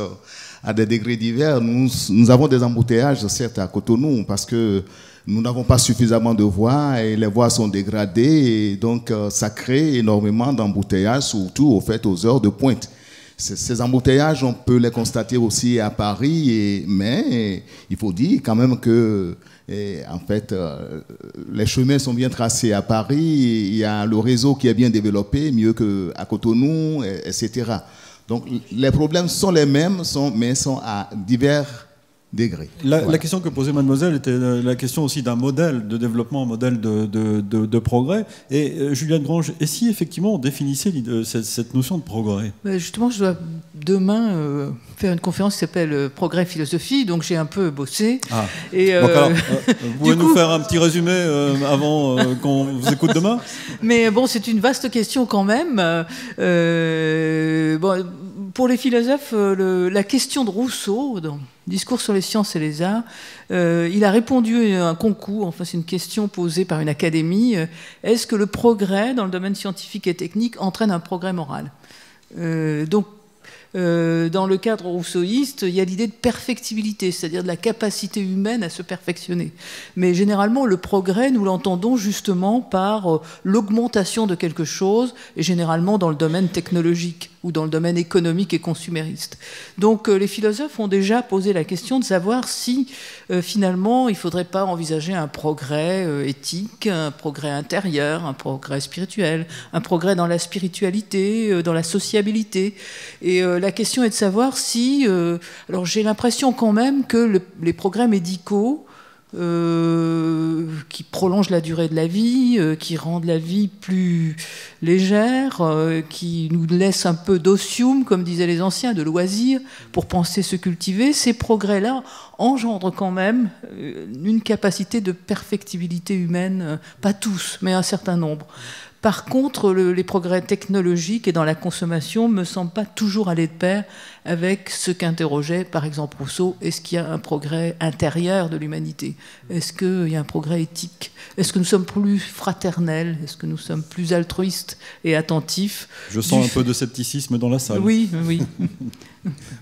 à des degrés divers. Nous avons des embouteillages, certes, à Cotonou, parce que nous n'avons pas suffisamment de voies et les voies sont dégradées, et donc ça crée énormément d'embouteillages, surtout au fait aux heures de pointe. Ces embouteillages, on peut les constater aussi à Paris, mais il faut dire quand même que en fait, les chemins sont bien tracés à Paris, il y a le réseau qui est bien développé, mieux qu'à Cotonou, etc. Donc les problèmes sont les mêmes, mais sont à divers degrés. La question que posait mademoiselle était la question aussi d'un modèle de développement, un modèle de progrès. Et Juliane Grange, et si effectivement on définissait cette notion de progrès? Justement, je dois demain faire une conférence qui s'appelle Progrès philosophie, donc j'ai un peu bossé. Ah. Et, donc alors, vous pouvez nous faire un petit résumé avant qu'on vous écoute demain? Mais bon, c'est une vaste question quand même. Bon, pour les philosophes, la question de Rousseau, dans Discours sur les sciences et les arts, il a répondu à un concours, enfin c'est une question posée par une académie, est-ce que le progrès dans le domaine scientifique et technique entraîne un progrès moral? Donc, dans le cadre rousseauiste, il y a l'idée de perfectibilité, c'est-à-dire de la capacité humaine à se perfectionner. Mais généralement, le progrès, nous l'entendons justement par l'augmentation de quelque chose, et généralement dans le domaine technologique ou dans le domaine économique et consumériste. Donc les philosophes ont déjà posé la question de savoir si finalement il ne faudrait pas envisager un progrès éthique, un progrès intérieur, un progrès spirituel, un progrès dans la spiritualité, dans la sociabilité. Et la question est de savoir si... alors j'ai l'impression quand même que les progrès médicaux qui prolongent la durée de la vie, qui rendent la vie plus légère, qui nous laissent un peu d'osium, comme disaient les anciens, de loisirs, pour penser, se cultiver, ces progrès-là engendrent quand même une capacité de perfectibilité humaine, pas tous, mais un certain nombre. Par contre, les progrès technologiques et dans la consommation ne me semblent pas toujours aller de pair avec ce qu'interrogeait, par exemple, Rousseau. Est-ce qu'il y a un progrès intérieur de l'humanité? Est-ce qu'il y a un progrès éthique? Est-ce que nous sommes plus fraternels? Est-ce que nous sommes plus altruistes et attentifs? Je sens un peu de scepticisme dans la salle. Oui, oui.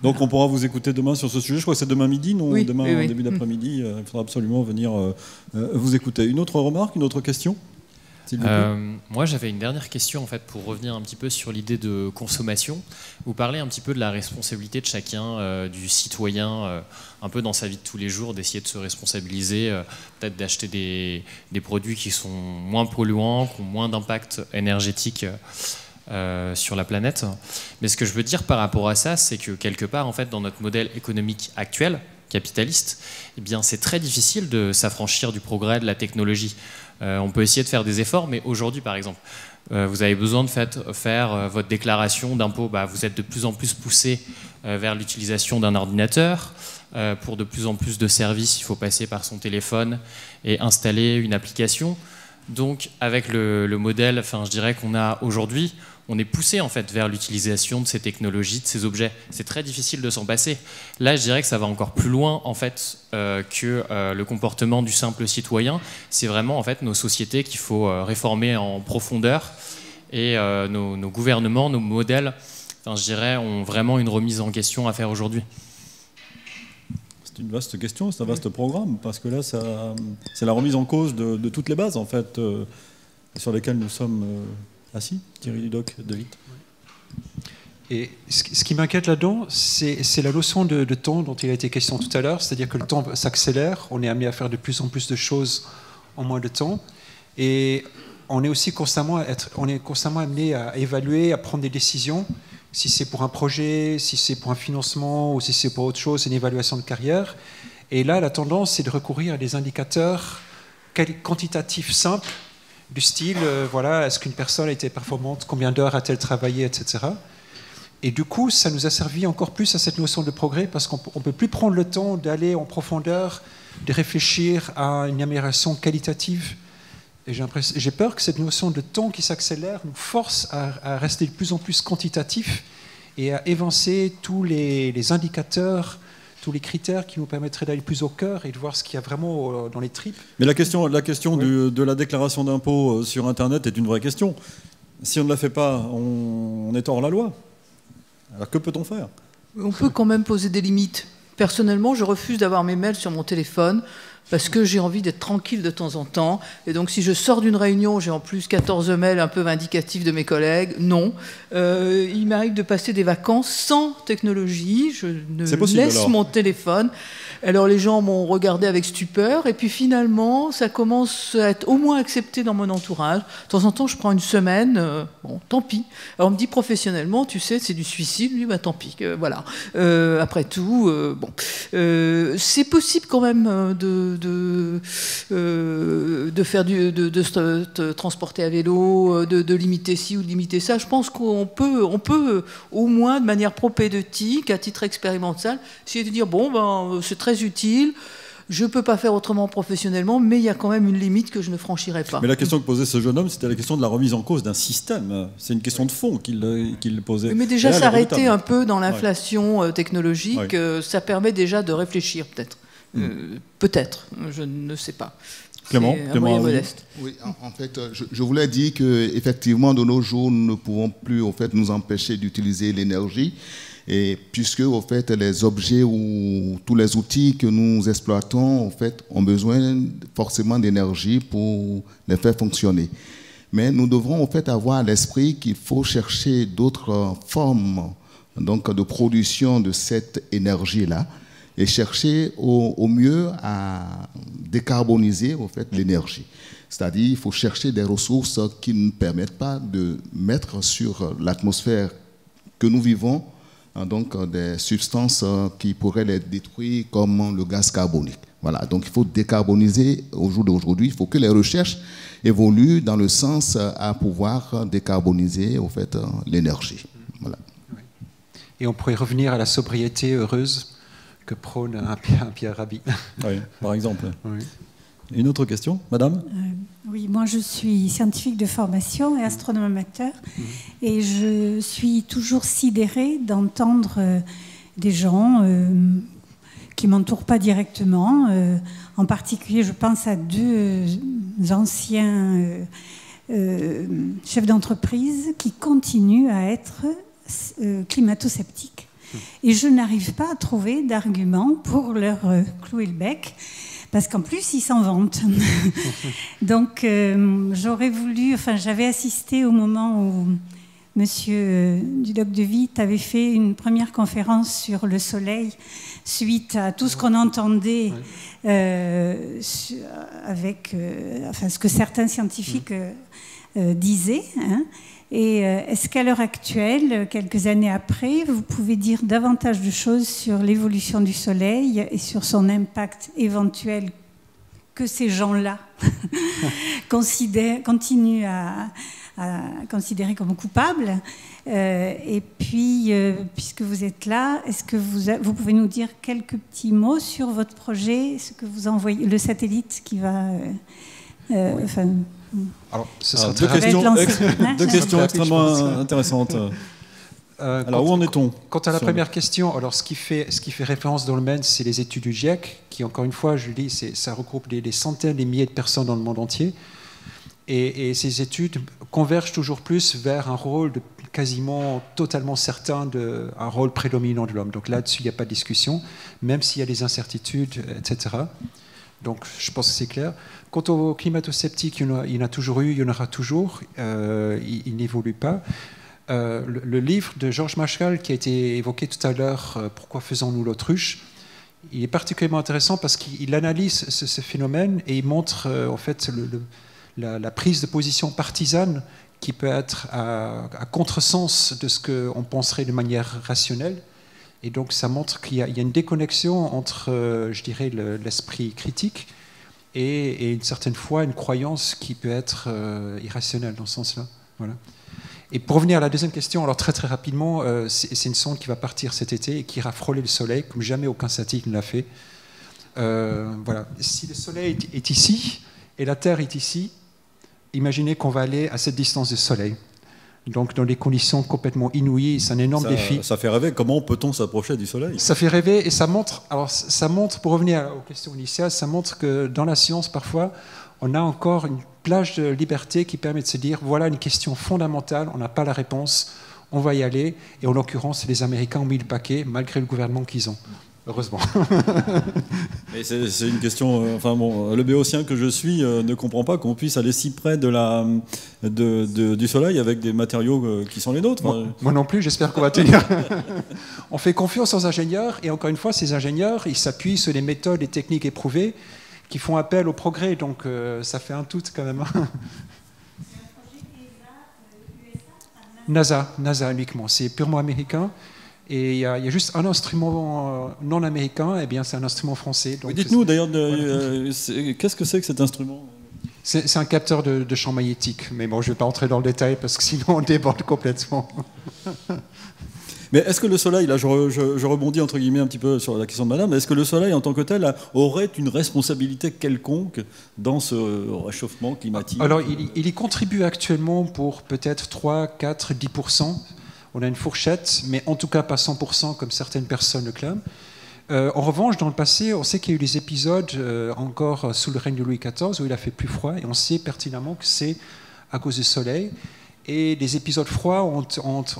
Donc on pourra vous écouter demain sur ce sujet. Je crois que c'est demain midi, non? Oui, demain, oui. En début d'après-midi. Il faudra absolument venir vous écouter. Une autre remarque, une autre question? Moi, j'avais une dernière question en fait pour revenir un petit peu sur l'idée de consommation. Vous parlez un petit peu de la responsabilité de chacun, du citoyen, un peu dans sa vie de tous les jours, d'essayer de se responsabiliser, peut-être d'acheter des produits qui sont moins polluants, qui ont moins d'impact énergétique sur la planète. Mais ce que je veux dire par rapport à ça, c'est que quelque part, en fait, dans notre modèle économique actuel, capitaliste, eh bien, c'est très difficile de s'affranchir du progrès de la technologie. On peut essayer de faire des efforts, mais aujourd'hui, par exemple, vous avez besoin de faire votre déclaration d'impôt. Vous êtes de plus en plus poussé vers l'utilisation d'un ordinateur. Pour de plus en plus de services, il faut passer par son téléphone et installer une application. Donc, avec le modèle, je dirais qu'on a aujourd'hui, on est poussé en fait vers l'utilisation de ces technologies, de ces objets. C'est très difficile de s'en passer. Là, je dirais que ça va encore plus loin en fait que le comportement du simple citoyen. C'est vraiment en fait nos sociétés qu'il faut réformer en profondeur, et nos gouvernements, nos modèles, enfin, je dirais, ont vraiment une remise en question à faire aujourd'hui. C'est une vaste question, c'est un vaste programme, parce que là, c'est la remise en cause de toutes les bases en fait sur lesquelles nous sommes assis. Thierry Ludoc, De Witt. Et ce qui m'inquiète là-dedans, c'est la notion de temps dont il a été question tout à l'heure, c'est-à-dire que le temps s'accélère, on est amené à faire de plus en plus de choses en moins de temps, et on est aussi constamment amené à évaluer, à prendre des décisions, si c'est pour un projet, si c'est pour un financement, ou si c'est pour autre chose, une évaluation de carrière. Et là, la tendance, c'est de recourir à des indicateurs quantitatifs simples, du style, voilà, est-ce qu'une personne a été performante, combien d'heures a-t-elle travaillé, etc. Et du coup, ça nous a servi encore plus à cette notion de progrès, parce qu'on ne peut plus prendre le temps d'aller en profondeur, de réfléchir à une amélioration qualitative. Et j'ai peur que cette notion de temps qui s'accélère nous force à rester de plus en plus quantitatif et à évincer tous les indicateurs, tous les critères qui nous permettraient d'aller plus au cœur et de voir ce qu'il y a vraiment dans les tripes. Mais la question de la déclaration d'impôt sur Internet est une vraie question. Si on ne la fait pas, on est hors la loi. Alors que peut-on faire? On peut quand même poser des limites. Personnellement, je refuse d'avoir mes mails sur mon téléphone parce que j'ai envie d'être tranquille de temps en temps. Et donc, si je sors d'une réunion, j'ai en plus 14 mails un peu vindicatifs de mes collègues. Non. Il m'arrive de passer des vacances sans technologie. Je ne laisse mon téléphone. Alors, les gens m'ont regardé avec stupeur. Et puis, finalement, ça commence à être au moins accepté dans mon entourage. De temps en temps, je prends une semaine. Bon, tant pis. Alors, on me dit professionnellement, tu sais, c'est du suicide. Lui, bah, tant pis. Voilà. Après tout, bon. C'est possible quand même de faire de se transporter à vélo, de limiter ci ou de limiter ça. Je pense qu'on peut au moins de manière propédeutique, à titre expérimental, essayer de dire bon, ben, c'est très utile, je ne peux pas faire autrement professionnellement, mais il y a quand même une limite que je ne franchirai pas. Mais la question que posait ce jeune homme, c'était la question de la remise en cause d'un système. C'est une question de fond qu'il posait. Mais déjà s'arrêter un peu dans l'inflation technologique, ça permet déjà de réfléchir peut-être. Peut-être, je ne sais pas. Clément, modeste. Oui, en fait, je voulais dire qu'effectivement, de nos jours, nous ne pouvons plus en fait, nous empêcher d'utiliser l'énergie, et puisque en fait, les objets ou tous les outils que nous exploitons en fait, ont besoin forcément d'énergie pour les faire fonctionner. Mais nous devrons en fait, avoir à l'esprit qu'il faut chercher d'autres formes donc, de production de cette énergie-là, et chercher au mieux à décarboniser en fait, l'énergie. C'est-à-dire qu'il faut chercher des ressources qui ne permettent pas de mettre sur l'atmosphère que nous vivons donc, des substances qui pourraient les détruire comme le gaz carbonique. Voilà, donc il faut décarboniser au jour d'aujourd'hui. Il faut que les recherches évoluent dans le sens à pouvoir décarboniser en fait, l'énergie. Voilà. Et on pourrait revenir à la sobriété heureuse que prône un Pierre Rabhi. Oui, par exemple. Oui. Une autre question, madame? Oui, moi je suis scientifique de formation et astronome amateur. Et je suis toujours sidérée d'entendre des gens qui ne m'entourent pas directement. En particulier, je pense à deux anciens chefs d'entreprise qui continuent à être climato-sceptiques. Et je n'arrive pas à trouver d'arguments pour leur clouer le bec, parce qu'en plus, ils s'en vantent. Donc, j'aurais voulu... Enfin, j'avais assisté au moment où Monsieur Dudoc de Witt avait fait une première conférence sur le soleil, suite à tout ce qu'on entendait avec enfin, ce que certains scientifiques disaient, hein. Et est-ce qu'à l'heure actuelle, quelques années après, vous pouvez dire davantage de choses sur l'évolution du Soleil et sur son impact éventuel que ces gens-là continuent à considérer comme coupables? Et puis, puisque vous êtes là, est-ce que vous pouvez nous dire quelques petits mots sur votre projet, ce que vous envoyez, le satellite qui va... Alors, ce sera deux questions extrêmement intéressantes. Alors, où en est-on? Quant à la première question, alors ce qui fait référence dans le domaine, c'est les études du GIEC, qui, encore une fois, je le dis, ça regroupe des centaines, des milliers de personnes dans le monde entier. Et ces études convergent toujours plus vers un rôle quasiment totalement certain, un rôle prédominant de l'homme. Donc là-dessus, il n'y a pas de discussion, même s'il y a des incertitudes, etc. Donc je pense que c'est clair. Quant aux climato-sceptiques, il y en a toujours eu, il y en aura toujours, il n'évolue pas. Le livre de Georges Marshall qui a été évoqué tout à l'heure, Pourquoi faisons-nous l'autruche, il est particulièrement intéressant parce qu'il analyse ce phénomène et il montre en fait la prise de position partisane qui peut être à contresens de ce qu'on penserait de manière rationnelle. Et donc ça montre qu'il y a une déconnexion entre, je dirais, l'esprit critique et une certaine fois une croyance qui peut être irrationnelle dans ce sens-là. Voilà. Et pour revenir à la deuxième question, alors très rapidement, c'est une sonde qui va partir cet été et qui ira frôler le Soleil comme jamais aucun satellite ne l'a fait. Voilà. Si le Soleil est ici et la Terre est ici, imaginez qu'on va aller à cette distance du Soleil. Donc dans des conditions complètement inouïes, c'est un énorme défi. Ça fait rêver. Comment peut-on s'approcher du Soleil? Ça fait rêver et ça montre, pour revenir aux questions initiales, ça montre que dans la science, parfois, on a encore une plage de liberté qui permet de se dire, voilà une question fondamentale, on n'a pas la réponse, on va y aller. Et en l'occurrence, les Américains ont mis le paquet, malgré le gouvernement qu'ils ont. Heureusement. Mais c'est une question. Enfin bon, le béotien que je suis ne comprend pas qu'on puisse aller si près du Soleil avec des matériaux qui sont les nôtres. Moi non plus. J'espère qu'on va tenir. On fait confiance aux ingénieurs et encore une fois, ces ingénieurs, ils s'appuient sur des méthodes et techniques éprouvées qui font appel au progrès. Donc ça fait un tout quand même. NASA uniquement. C'est purement américain. Et il y a juste un instrument non américain, et bien c'est un instrument français. Dites-nous d'ailleurs, qu'est-ce que c'est que cet instrument? C'est un capteur de champ magnétique, mais bon, je ne vais pas entrer dans le détail parce que sinon on déborde complètement. Mais est-ce que le Soleil, là je rebondis entre guillemets un petit peu sur la question de madame, est-ce que le Soleil en tant que tel aurait une responsabilité quelconque dans ce réchauffement climatique? Alors il y contribue actuellement pour peut-être 3, 4, 10%. On a une fourchette, mais en tout cas pas 100% comme certaines personnes le clament. En revanche, dans le passé, on sait qu'il y a eu des épisodes encore sous le règne de Louis XIV où il a fait plus froid, et on sait pertinemment que c'est à cause du soleil. Et des épisodes froids ont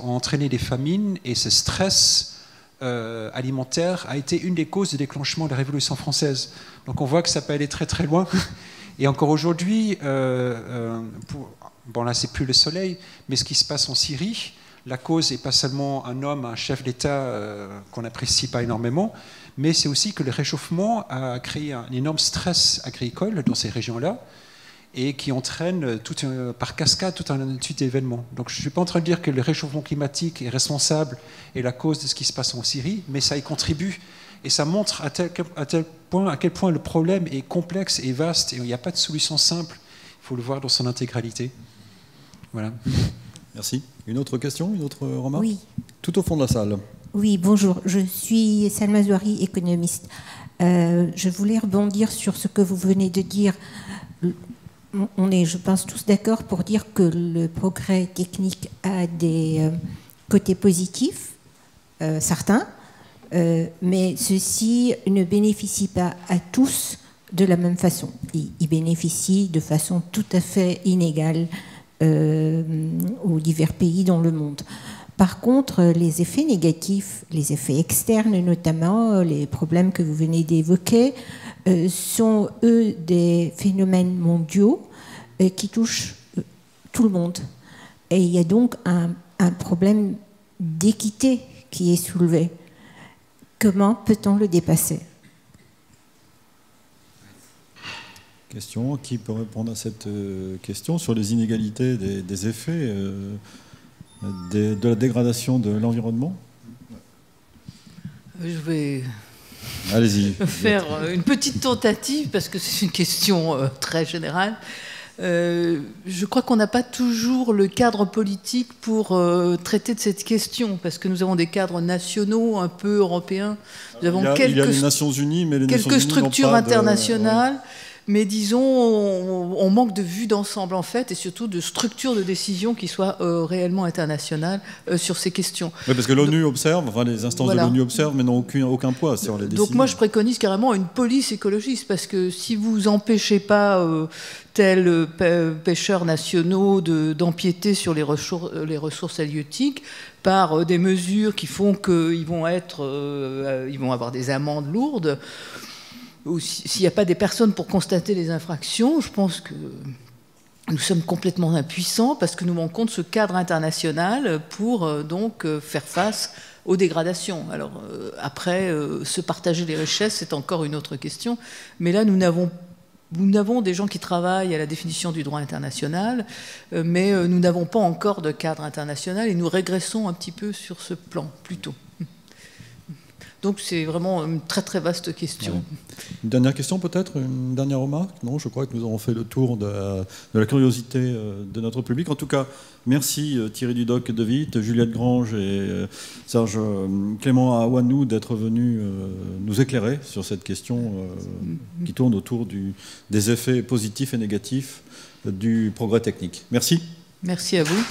entraîné des famines, et ce stress alimentaire a été une des causes de déclenchement de la Révolution française. Donc on voit que ça peut aller très loin. Et encore aujourd'hui, bon là c'est plus le soleil, mais ce qui se passe en Syrie, la cause n'est pas seulement un homme, un chef d'État qu'on n'apprécie pas énormément, mais c'est aussi que le réchauffement a créé un énorme stress agricole dans ces régions-là et qui entraîne par cascade tout un suite d'événements. Donc je ne suis pas en train de dire que le réchauffement climatique est responsable et la cause de ce qui se passe en Syrie, mais ça y contribue. Et ça montre à quel point le problème est complexe et vaste et il n'y a pas de solution simple. Il faut le voir dans son intégralité. Voilà. Merci. Une autre question, une autre remarque? Oui. Tout au fond de la salle. Oui, bonjour. Je suis Salma Zouari, économiste. Je voulais rebondir sur ce que vous venez de dire. On est, je pense, tous d'accord pour dire que le progrès technique a des côtés positifs, certains, mais ceci ne bénéficie pas à tous de la même façon. Il bénéficie de façon tout à fait inégale aux divers pays dans le monde. Par contre, les effets négatifs, les effets externes notamment, les problèmes que vous venez d'évoquer, sont, eux, des phénomènes mondiaux qui touchent tout le monde. Et il y a donc un problème d'équité qui est soulevé. Comment peut-on le dépasser ? Question. Qui peut répondre à cette question sur les inégalités des effets de la dégradation de l'environnement? Je vais Allez-y. faire une petite tentative parce que c'est une question très générale. Je crois qu'on n'a pas toujours le cadre politique pour traiter de cette question, parce que nous avons des cadres nationaux, un peu européens. Nous avons il y a les Nations Unies, mais les quelques Nations Unies structures internationales. Mais disons, on manque de vue d'ensemble en fait, et surtout de structure de décision qui soit réellement internationale sur ces questions. Oui, parce que l'ONU observe, enfin les instances de l'ONU observent, mais n'ont aucun poids sur les décisions. Donc moi je préconise carrément une police écologiste, parce que si vous empêchez pas tels pêcheurs nationaux d'empiéter sur les ressources halieutiques par des mesures qui font qu'ils vont avoir des amendes lourdes, ou s'il n'y a pas des personnes pour constater les infractions, je pense que nous sommes complètement impuissants parce que nous manquons de ce cadre international pour donc faire face aux dégradations. Alors après, se partager les richesses, c'est encore une autre question. Mais là, nous avons des gens qui travaillent à la définition du droit international, mais nous n'avons pas encore de cadre international et nous régressons un petit peu sur ce plan, plutôt. Donc c'est vraiment une très très vaste question. Ouais. Une dernière question peut-être, une dernière remarque? Non, je crois que nous avons fait le tour de la curiosité de notre public. En tout cas, merci Thierry Dudocq de Witt, Juliette Grange et Serge Clément Awanou d'être venus nous éclairer sur cette question qui tourne autour des effets positifs et négatifs du progrès technique. Merci. Merci à vous.